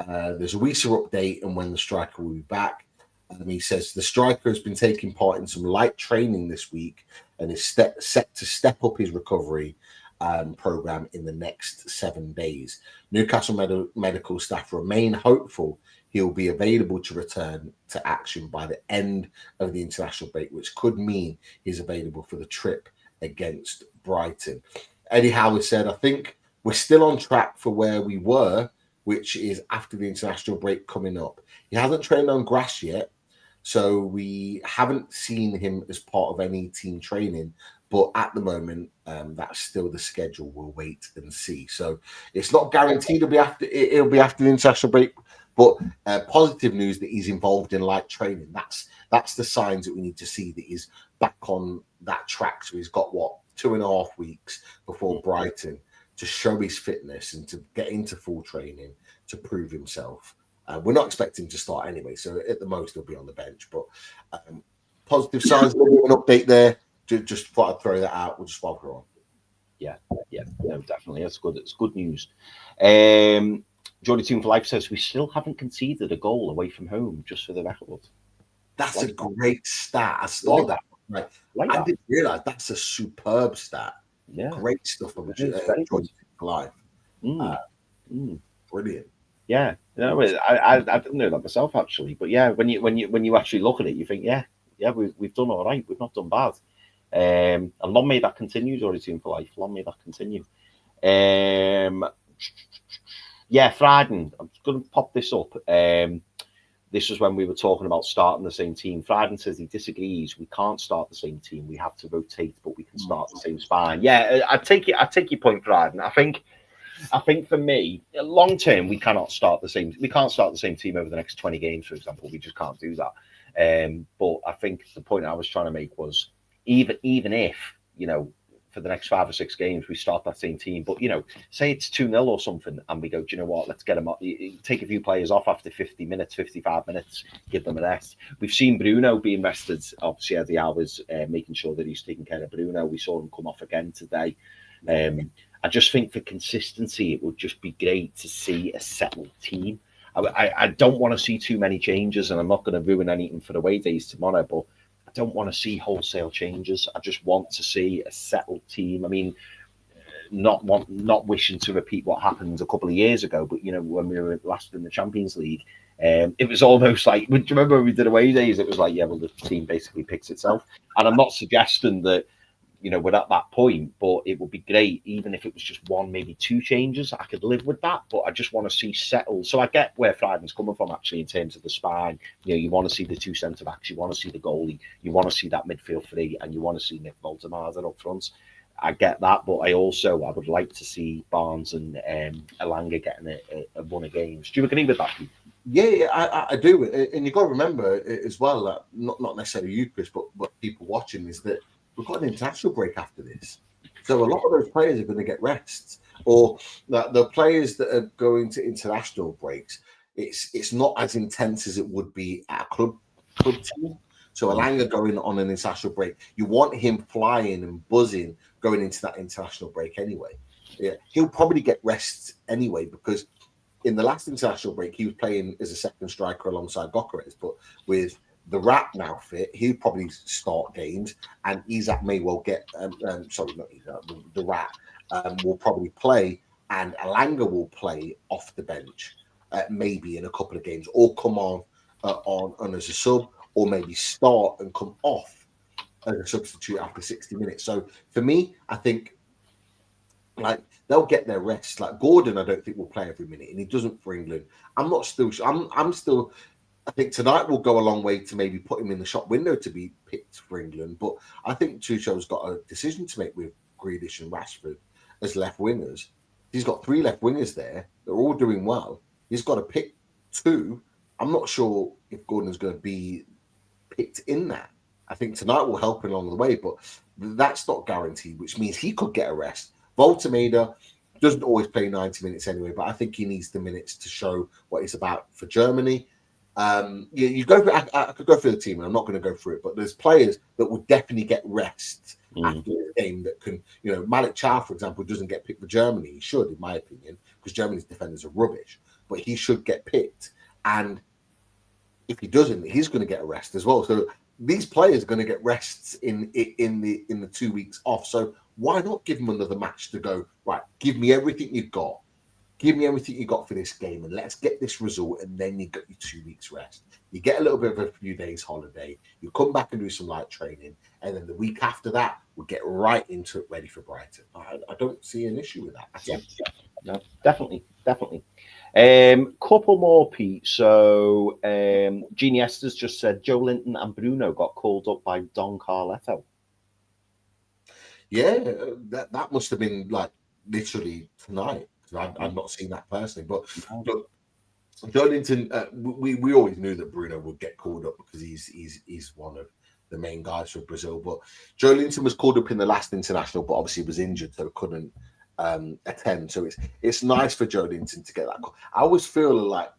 there's a Visser update and when the striker will be back. And he says the striker has been taking part in some light training this week and is set to step up his recovery program in the next 7 days. Newcastle medical staff remain hopeful he'll be available to return to action by the end of the international break, which could mean he's available for the trip against Brighton. Eddie Howe has said, I think we're still on track for where we were, which is after the international break coming up. He hasn't trained on grass yet, so we haven't seen him as part of any team training. But at the moment, that's still the schedule. We'll wait and see. So it's not guaranteed it'll be after the international break. But positive news that he's involved in light training. That's the signs that we need to see that he's back on that track. So he's got 2.5 weeks before Brighton to show his fitness and to get into full training to prove himself. We're not expecting him to start anyway, so at the most he'll be on the bench. But positive signs, an update there. Just thought I'd throw that out. We'll just while we're on. Yeah, no, definitely. That's good. It's good news. Jordy Toon for Life says we still haven't conceded a goal away from home, just for the record. That's a great stat. I saw that. Right. I didn't realise that's a superb stat. Yeah, great stuff from Jordy Toon for Life. Brilliant. Yeah, I didn't know that myself actually, but yeah, when you actually look at it, you think, yeah, we've done all right. We've not done bad. And long may that continue, Jordy Toon for Life. Long may that continue. Yeah, Friday. I'm just going to pop this up. This was when we were talking about starting the same team. Friday says he disagrees. We can't start the same team. We have to rotate, but we can start the same spine. Yeah, I take your point, Friday. I think for me, long term, we cannot start the same. We can't start the same team over the next 20 games, for example. We just can't do that. But I think the point I was trying to make was even if, you know, for the next 5 or 6 games, we start that same team. But, you know, say it's 2-0 or something, and we go, do you know what, let's get them off. Take a few players off after 50 minutes, 55 minutes, give them a rest. We've seen Bruno being rested. Obviously, Eddie Howe was making sure that he's taking care of Bruno. We saw him come off again today. I just think for consistency, it would just be great to see a settled team. I don't want to see too many changes, and I'm not going to ruin anything for the away days tomorrow, but I don't want to see wholesale changes. I just want to see a settled team. I mean, not wishing to repeat what happened a couple of years ago, but, you know, when we were last in the Champions League, it was almost like, do you remember when we did away days? It was like, yeah, well, the team basically picks itself. And I'm not suggesting that, you know, we're at that point, but it would be great, even if it was just 1, maybe 2 changes. I could live with that, but I just want to see settled. So I get where Friday's coming from, actually, in terms of the spine. You know, you want to see the 2 centre-backs, you want to see the goalie, you want to see that midfield 3, and you want to see Nick Woltemade up front. I get that, but I would like to see Barnes and Elanga getting a run of games. Do you agree with that? Yeah, I do. And you've got to remember as well, that not necessarily you, Chris, but people watching, is that we've got an international break after this. So a lot of those players are going to get rests, or that the players that are going to international breaks, it's not as intense as it would be at a club team. So Elanga going on an international break, you want him flying and buzzing going into that international break anyway. Yeah, he'll probably get rests anyway, because in the last international break, he was playing as a second striker alongside Gyökeres, but with the Rat now fit. He'll probably start games, and Isak may well get. Sorry, not Isak. The Rat will probably play, and Alanga will play off the bench, maybe in a couple of games, or come on as a sub, or maybe start and come off as a substitute after 60 minutes. So for me, I think like they'll get their rest. Like Gordon, I don't think will play every minute, and he doesn't for England. I'm still. I think tonight will go a long way to maybe put him in the shop window to be picked for England. But I think Tuchel's got a decision to make with Grealish and Rashford as left wingers. He's got 3 left wingers there. They're all doing well. He's got to pick 2. I'm not sure if Gordon's going to be picked in that. I think tonight will help him along the way, but that's not guaranteed, which means he could get a rest. Woltemade doesn't always play 90 minutes anyway, but I think he needs the minutes to show what he's about for Germany. You go. I could go through the team, and I'm not going to go through it. But there's players that will definitely get rest after the game. That can, Malik Chow, for example, doesn't get picked for Germany. He should, in my opinion, because Germany's defenders are rubbish. But he should get picked, and if he doesn't, he's going to get a rest as well. So these players are going to get rests in the 2 weeks off. So why not give them another match to go? Right, give me everything you've got. Give me everything you got for this game, and let's get this result, and then you get your 2 weeks rest. You get a little bit of a few days holiday. You come back and do some light training, and then the week after that, we'll get right into it, ready for Brighton. I don't see an issue with that. No, definitely. Couple more, Pete. So, Genie Esther's just said Joe Linton and Bruno got called up by Don Carletto. Yeah, that must have been like literally tonight. I've not seen that personally, but Joe Linton, we always knew that Bruno would get called up because he's one of the main guys for Brazil. But Joe Linton was called up in the last international, but obviously was injured, so couldn't attend. So it's nice for Joe Linton to get that call. I always feel like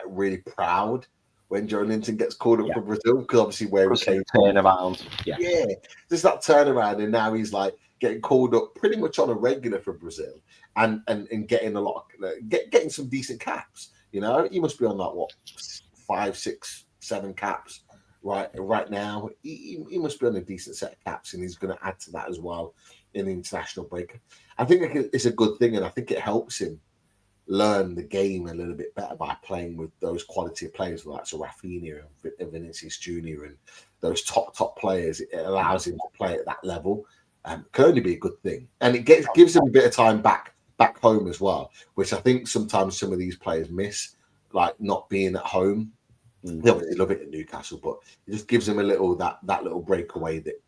really proud when Joe Linton gets called up for Brazil, because obviously where he came turn around, just that turnaround, and now he's like getting called up pretty much on a regular for Brazil, and getting a lot, getting some decent caps. He must be on like what 5, 6, 7 caps right now. He must be on a decent set of caps, and he's going to add to that as well in the international break. I think it's a good thing, and I think it helps him learn the game a little bit better by playing with those quality players like Rafinha and Vinicius Junior and those top players. It allows him to play at that level. Can only be a good thing, and it gives him a bit of time back home as well, which I think sometimes some of these players miss, like not being at home. They obviously love it at Newcastle, but it just gives him a little that little breakaway that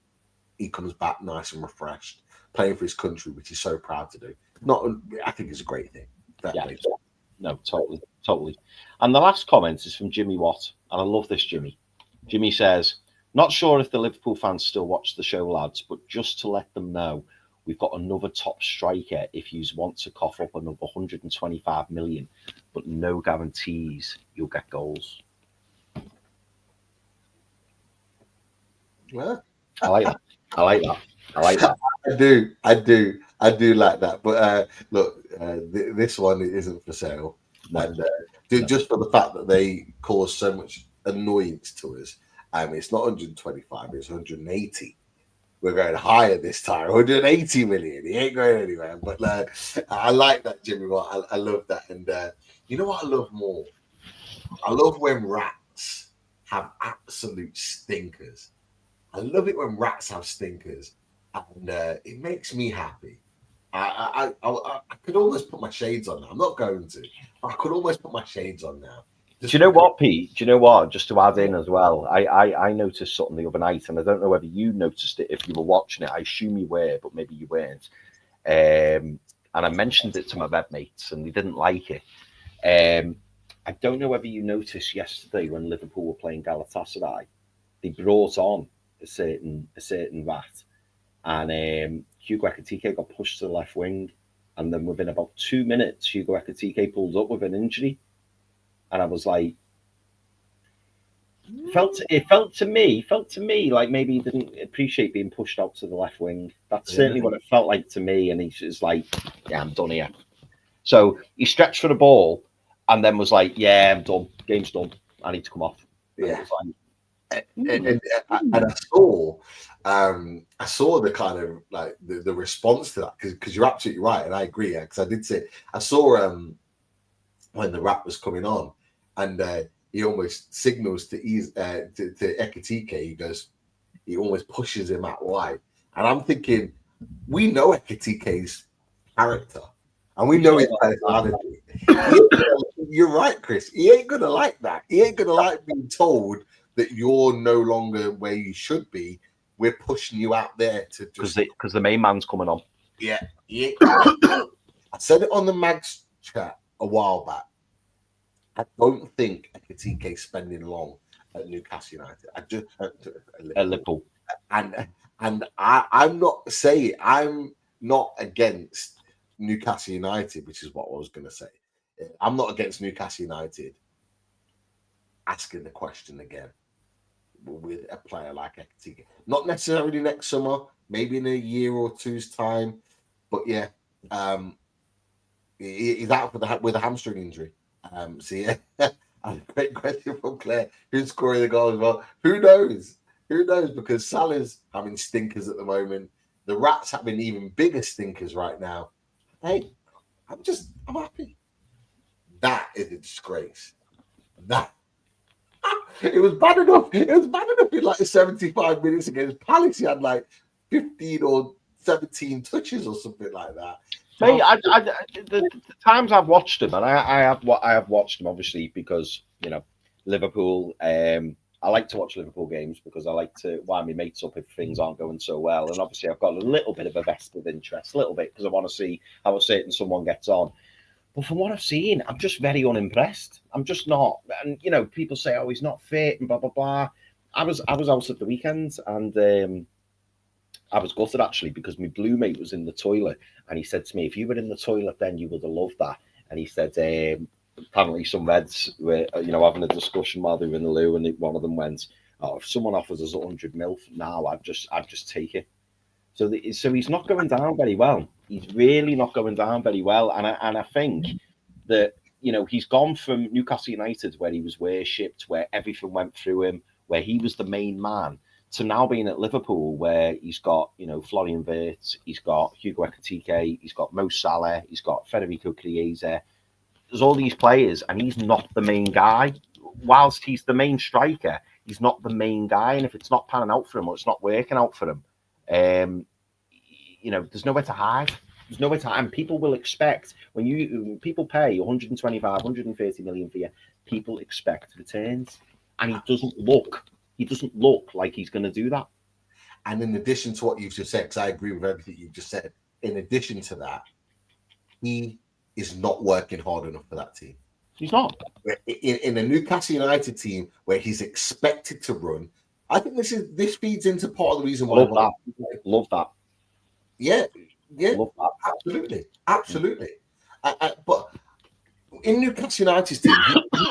he comes back nice and refreshed, playing for his country, which he's so proud to do. I think it's a great thing. No, totally. And the last comment is from Jimmy Watt, and I love this, Jimmy. Jimmy says, "Not sure if the Liverpool fans still watch the show, lads, but just to let them know, we've got another top striker if you want to cough up another 125 million, but no guarantees you'll get goals." Well, I like that. I do like that. But look, this one isn't for sale. And just for the fact that they cause so much annoyance to us, it's not 125, it's 180. We're going higher this time, 180 million. He ain't going anywhere. But I like that, Jimmy. I love that. And you know what I love more? I love when rats have absolute stinkers. I love it when rats have stinkers, and it makes me happy. I could almost put my shades on now. I'm not going to. I could almost put my shades on now. Do you know what, Pete? Do you know what? Just to add in as well, I noticed something the other night, and I don't know whether you noticed it if you were watching it. I assume you were, but maybe you weren't. And I mentioned it to my bedmates, and they didn't like it. I don't know whether you noticed yesterday when Liverpool were playing Galatasaray, they brought on a certain rat, and Hugo Ekitike got pushed to the left wing, and then within about 2 minutes, Hugo Ekitike pulled up with an injury, and I was like, it felt to me like maybe he didn't appreciate being pushed out to the left wing. That's certainly what it felt like to me, and he's just like, yeah, I'm done here. So he stretched for the ball, and then was like, yeah, I'm done. Game's done. I need to come off. Yeah. It was like, And I saw the kind of like the response to that because you're absolutely right, and I agree. Because I did say I saw when the rap was coming on, and he almost signals to Ekitike. He almost pushes him out wide, and I'm thinking, we know Ekitike's character, and we know his personality. You're right, Chris. He ain't gonna like that. He ain't gonna like being told that you're no longer where you should be. We're pushing you out there to just because the main man's coming on. Yeah. I said it on the Mags chat a while back. I don't think Ekitike's spending long at Newcastle United. I just At Liverpool. And I'm not saying I'm not against Newcastle United, which is what I was going to say. I'm not against Newcastle United asking the question again with a player like Ekitike. Not necessarily next summer, maybe in a year or two's time, but yeah, he's out with a hamstring injury. So yeah, and a great question from Claire. Who's scoring the goal as well? Who knows? Who knows? Because Salah's having stinkers at the moment. The Rats having even bigger stinkers right now. Hey, I'm happy. That is a disgrace. That it was bad enough. It was bad enough in like 75 minutes against Palace. He had like 15 or 17 touches or something like that. Mate, the times I've watched him, and I have watched him obviously because Liverpool. I like to watch Liverpool games because I like to wind my mates up if things aren't going so well, and obviously I've got a little bit of a vested interest, a little bit because I want to see how a certain someone gets on. But from what I've seen, I'm just very unimpressed. I'm just not, and people say, "Oh, he's not fit," and blah blah blah. I was out at the weekend, and I was gutted actually because my blue mate was in the toilet, and he said to me, "If you were in the toilet, then you would have loved that." And he said, apparently some Reds were, having a discussion while they were in the loo, and one of them went, "Oh, if someone offers us 100 mil now, I'd just take it." So he's not going down very well. He's really not going down very well, and I think that he's gone from Newcastle United, where he was worshipped, where everything went through him, where he was the main man, to now being at Liverpool, where he's got Florian Wirtz, he's got Hugo Ekitike, he's got Mo Salah, he's got Federico Chiesa. There's all these players, and he's not the main guy. Whilst he's the main striker, he's not the main guy, and if it's not panning out for him or it's not working out for him, there's nowhere to hide. There's nowhere to hide. And people will expect when people pay 125, 130 million for you, people expect returns, and he doesn't look like he's going to do that. And in addition to what you've just said, because I agree with everything you've just said, in addition to that, he is not working hard enough for that team. He's not. In a Newcastle United team where he's expected to run, I think this feeds into part of the reason why. Love that. Yeah. Love that. Absolutely. But in Newcastle United's team,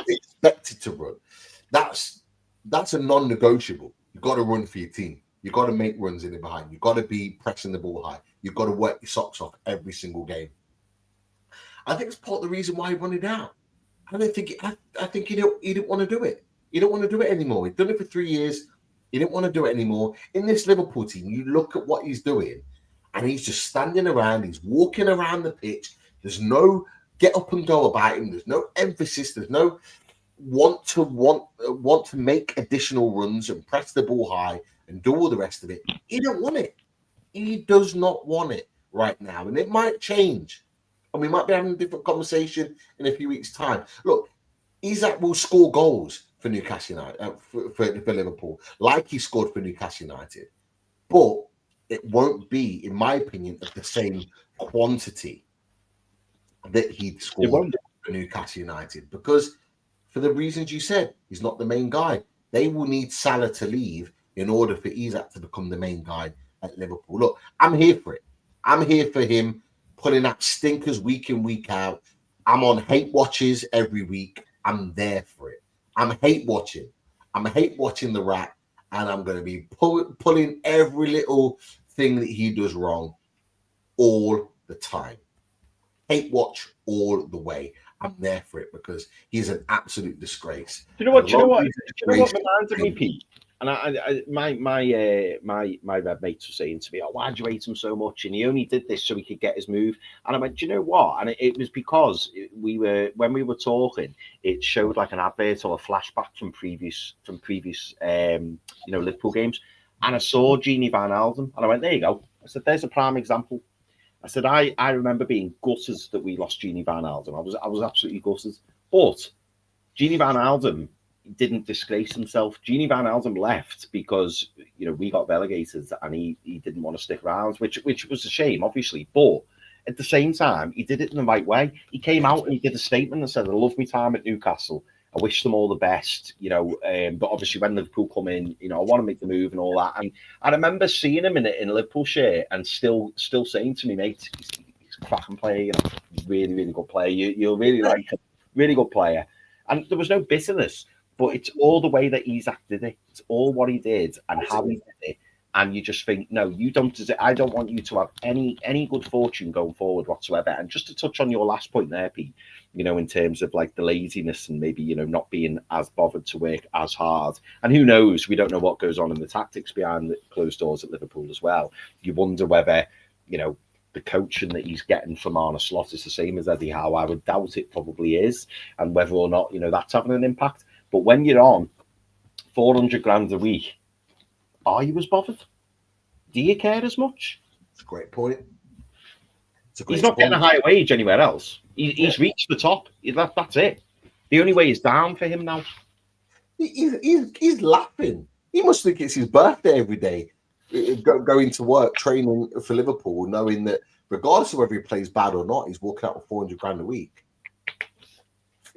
he's expected to run. That's a non-negotiable. You've got to run for your team. You've got to make runs in and behind. You've got to be pressing the ball high. You've got to work your socks off every single game. I think it's part of the reason why he wanted out. I think he didn't want to do it. He didn't want to do it anymore. He'd done it for 3 years. He didn't want to do it anymore. In this Liverpool team, you look at what he's doing, and he's just standing around. He's walking around the pitch. There's no get up and go about him. There's no emphasis. There's no want to make additional runs and press the ball high and do all the rest of it. He don't want it. He does not want it right now, and it might change. And we might be having a different conversation in a few weeks' time. Look, Isak will score goals for Newcastle United, for Liverpool, like he scored for Newcastle United. But it won't be, in my opinion, of the same quantity that he'd scored for Newcastle United. Because for the reasons you said, he's not the main guy. They will need Salah to leave in order for Isak to become the main guy at Liverpool. Look, I'm here for it. I'm here for him pulling out stinkers week in, week out. I'm on hate watches every week. I'm there for it. I'm hate watching the Rat, and I'm going to be pulling every little thing that he does wrong all the time. Hate watch all the way. I'm there for it because he's an absolute disgrace. Do you know what? Do you know what? Reminded me, Pete? And my red mates were saying to me, "Oh, why do you hate him so much?" And he only did this so he could get his move. And I went, "Do you know what?" And it was because when we were talking, it showed like an advert or a flashback from previous Liverpool games. And I saw Gini Van Alden, and I went, "There you go." I said, "There's a prime example." I said, I remember being gutted that we lost Gini Van Alden. I was absolutely gutted. But Gini Van Alden didn't disgrace himself. Gini Van Alden left because we got relegated and he didn't want to stick around, which was a shame, obviously. But at the same time, he did it in the right way. He came out and he did a statement and said, "I love my time at Newcastle. I wish them all the best." But obviously when Liverpool come in, I want to make the move and all that. And I remember seeing him in a Liverpool shirt and still saying to me, "Mate, he's a cracking player, really, really good player. You'll really like him, really good player." And there was no bitterness. But it's all the way that Isak did it. It's all what he did and how he did it. And you just think, no, you don't. I don't want you to have any good fortune going forward whatsoever. And just to touch on your last point there, Pete, in terms of like the laziness and maybe not being as bothered to work as hard. And who knows? We don't know what goes on in the tactics behind the closed doors at Liverpool as well. You wonder whether the coaching that he's getting from Arne Slot is the same as Eddie Howe. I would doubt it probably is, and whether or not that's having an impact. But when you're on 400 grand a week, are you as bothered? Do you care as much? It's a great point. He's not getting a higher wage anywhere else. He's reached the top. That's it. The only way is down for him now. He's laughing. He must think it's his birthday every day. Going to work, training for Liverpool, knowing that regardless of whether he plays bad or not, he's walking out with 400 grand a week.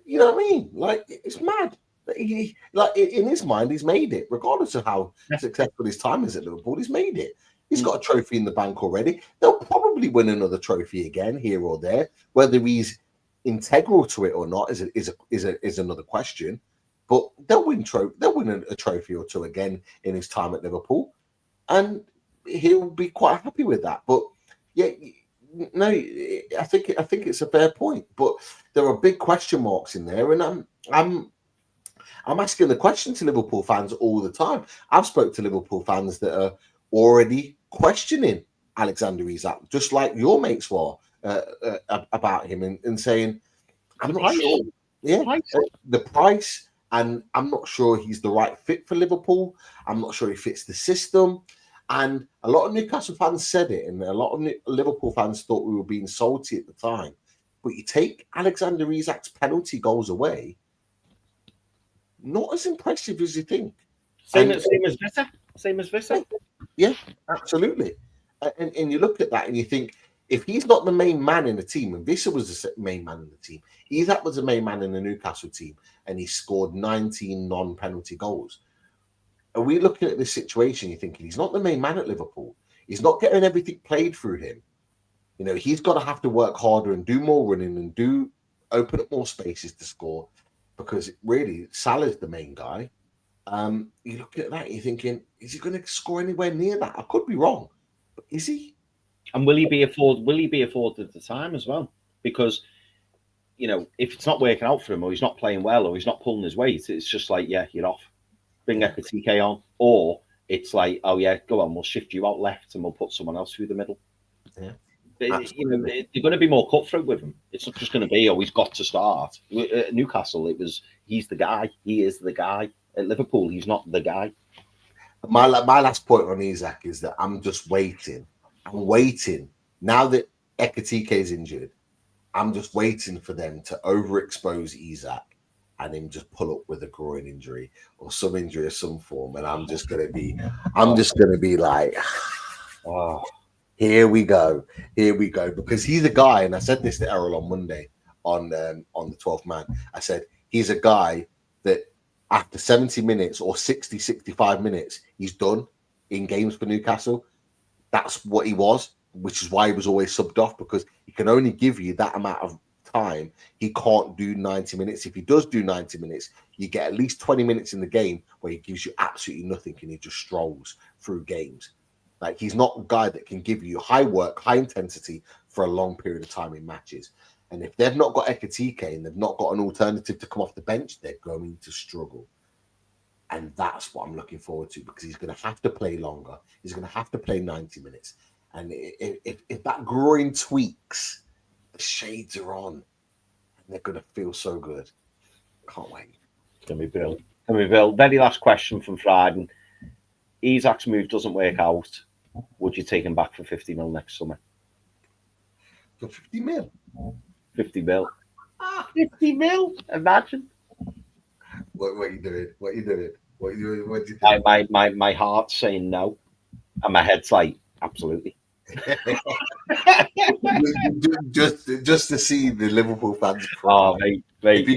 You know what I mean? Like, it's mad. In his mind, he's made it. Regardless of how successful his time is at Liverpool, he's made it. He's got a trophy in the bank already. They'll probably win another trophy again here or there. Whether he's integral to it or not is another question. But they'll win a trophy or two again in his time at Liverpool, and he'll be quite happy with that. But yeah, no, I think it's a fair point. But there are big question marks in there, and I'm asking the question to Liverpool fans all the time. I've spoke to Liverpool fans that are already questioning Alexander Isak, just like your mates were about him, and saying, "I'm not sure." Yeah, the price, and I'm not sure he's the right fit for Liverpool. I'm not sure he fits the system. And a lot of Newcastle fans said it, and a lot of Liverpool fans thought we were being salty at the time. But you take Alexander Isak's penalty goals away, not as impressive as you think. Same as Visser. Yeah, absolutely. And you look at that and you think, if he's not the main man in the team, and Visser was the main man in the team, Isak was the main man in the Newcastle team, and he scored 19 non-penalty goals. Are we looking at this situation, you're thinking, he's not the main man at Liverpool. He's not getting everything played through him. He's got to have to work harder and do more running and open up more spaces to score, because really Salah's the main guy. You look at that, you're thinking, is he going to score anywhere near that? I could be wrong, but is he? And will he be afforded at the time as well? Because if it's not working out for him, or he's not playing well, or he's not pulling his weight, it's just like, yeah, you're off. Bring Ekatike on, or it's like, oh yeah, go on, we'll shift you out left and we'll put someone else through the middle. Yeah. They're going to be more cutthroat with him. It's not just going to be, oh, he's got to start. At Newcastle, he's the guy. He is the guy. At Liverpool, he's not the guy. My last point on Isak is that I'm just waiting. I'm waiting. Now that Ekatike is injured, I'm just waiting for them to overexpose Isak and him just pull up with a groin injury or some injury of some form. And I'm just going to be like, oh, here we go. Because he's a guy, and I said this to Errol on Monday on the 12th man. I said, he's a guy that after 70 minutes or 60, 65 minutes, he's done in games for Newcastle. That's what he was, which is why he was always subbed off, because he can only give you that amount of time. He can't do 90 minutes. If he does do 90 minutes, you get at least 20 minutes in the game where he gives you absolutely nothing and he just strolls through games. Like, he's not a guy that can give you high work, high intensity for a long period of time in matches. And if they've not got Ekitike and they've not got an alternative to come off the bench, they're going to struggle. And that's what I'm looking forward to, because he's going to have to play longer. He's going to have to play 90 minutes. And if that groin tweaks, the shades are on. And they're going to feel so good. Can't wait. Can we build? Very last question from Friday. Isak's move doesn't work out. Would you take him back for 50 mil next summer? For 50 mil? 50 mil. 50 mil? Imagine. What are you doing? What are you doing? What do you think? My heart's saying no, and my head's like, absolutely. just to see the Liverpool fans cry. Oh, mate, if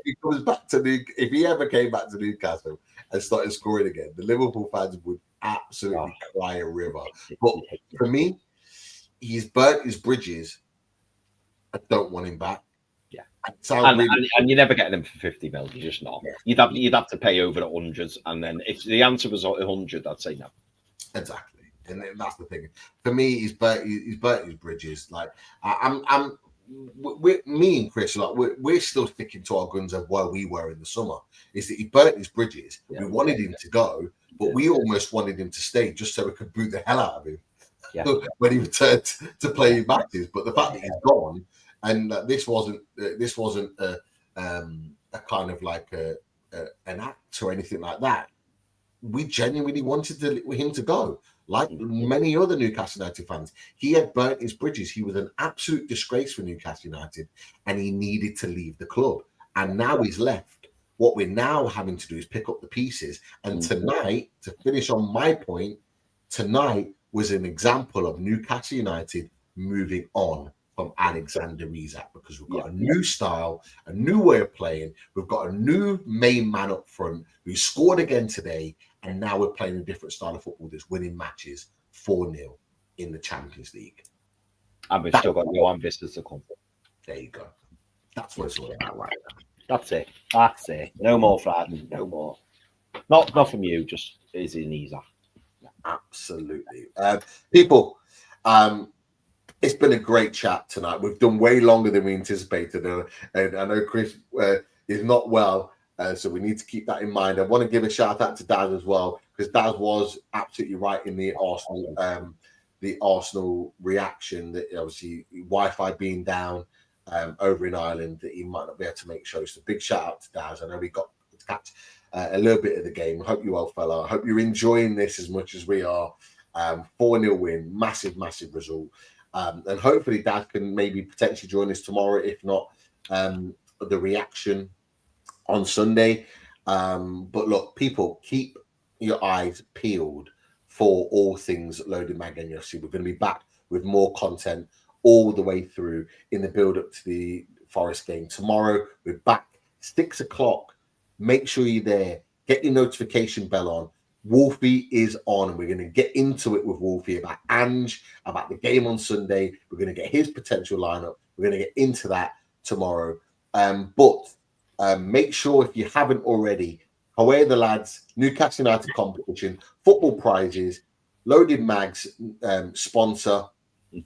he comes back to if he ever came back to Newcastle and started scoring again, the Liverpool fans would absolutely cry a river. But for me, he's burnt his bridges. I don't want him back. And you're never getting him for 50 mil. You're just not. Yeah. You'd have to pay over 100, and then if the answer was 100, I'd say no. Exactly, and that's the thing. For me, he's burnt his bridges. Like me and Chris, like we're still sticking to our guns of where we were in the summer. Is that he burnt his bridges? Yeah, we wanted him to go, but we almost wanted him to stay just so we could boot the hell out of him when he returned to play matches. But the fact that he's gone. And this wasn't a kind of like an act or anything like that. We genuinely wanted him to go, like many other Newcastle United fans. He had burnt his bridges. He was an absolute disgrace for Newcastle United, and he needed to leave the club. And now he's left. What we're now having to do is pick up the pieces. And tonight, to finish on my point, tonight was an example of Newcastle United moving on from Alexander Isak, because we've got a new style, a new way of playing. We've got a new main man up front who scored again today, and now we're playing a different style of football that's winning matches 4-0 in the Champions League. And we've still got no visitors to come. There you go. That's what it's all about right now. That's it. No more Friday. No more. Not from you. Just is in Isak. Absolutely, people. It's been a great chat tonight. We've done way longer than we anticipated, and I know Chris is not well, so we need to keep that in mind. I want to give a shout out to Daz as well, because Daz was absolutely right in the Arsenal reaction. That obviously Wi-Fi being down over in Ireland, that he might not be able to make shows. So big shout out to Daz. I know we got to catch a little bit of the game. I hope you're well, fella. I hope you're enjoying this as much as we are. 4-0 win, massive result. And hopefully Dad can maybe potentially join us tomorrow, if not the reaction on Sunday. But look, people, keep your eyes peeled for all things Loaded Mag NUFC. We're going to be back with more content all the way through in the build-up to the Forest game. Tomorrow, we're back 6 o'clock. Make sure you're there. Get your notification bell on. Wolfie is on, and we're going to get into it with Wolfie about Ange, about the game on Sunday. We're going to get his potential lineup. We're going to get into that tomorrow. But make sure, if you haven't already, away the lads, Newcastle United competition, football prizes, Loaded Mags sponsor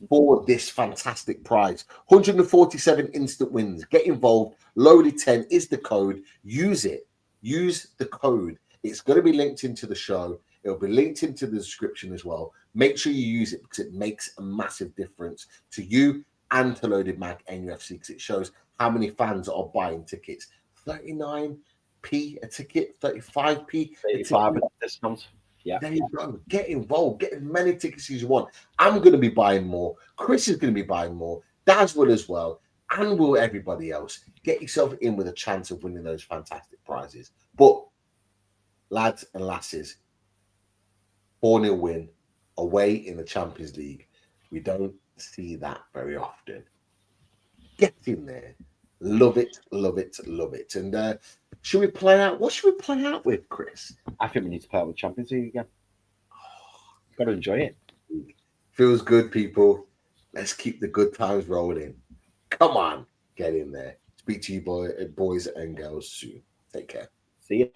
for this fantastic prize. 147 instant wins. Get involved. Loaded 10 is the code. Use it. Use the code. It's going to be linked into the show. It'll be linked into the description as well. Make sure you use it, because it makes a massive difference to you and to Loaded Mag NUFC, because it shows how many fans are buying tickets. 39p a ticket, 35p. 35 discounts. Yeah. There you go. Get involved. Get as many tickets as you want. I'm going to be buying more. Chris is going to be buying more. Daz will as well. And will everybody else. Get yourself in with a chance of winning those fantastic prizes. But lads and lasses, 4-0 win away in the Champions League. We don't see that very often. Get in there. Love it. And should we play out? What should we play out with, Chris? I think we need to play out with Champions League again. Got to enjoy it. Feels good, people. Let's keep the good times rolling. Come on. Get in there. Speak to you boys and girls soon. Take care. See you.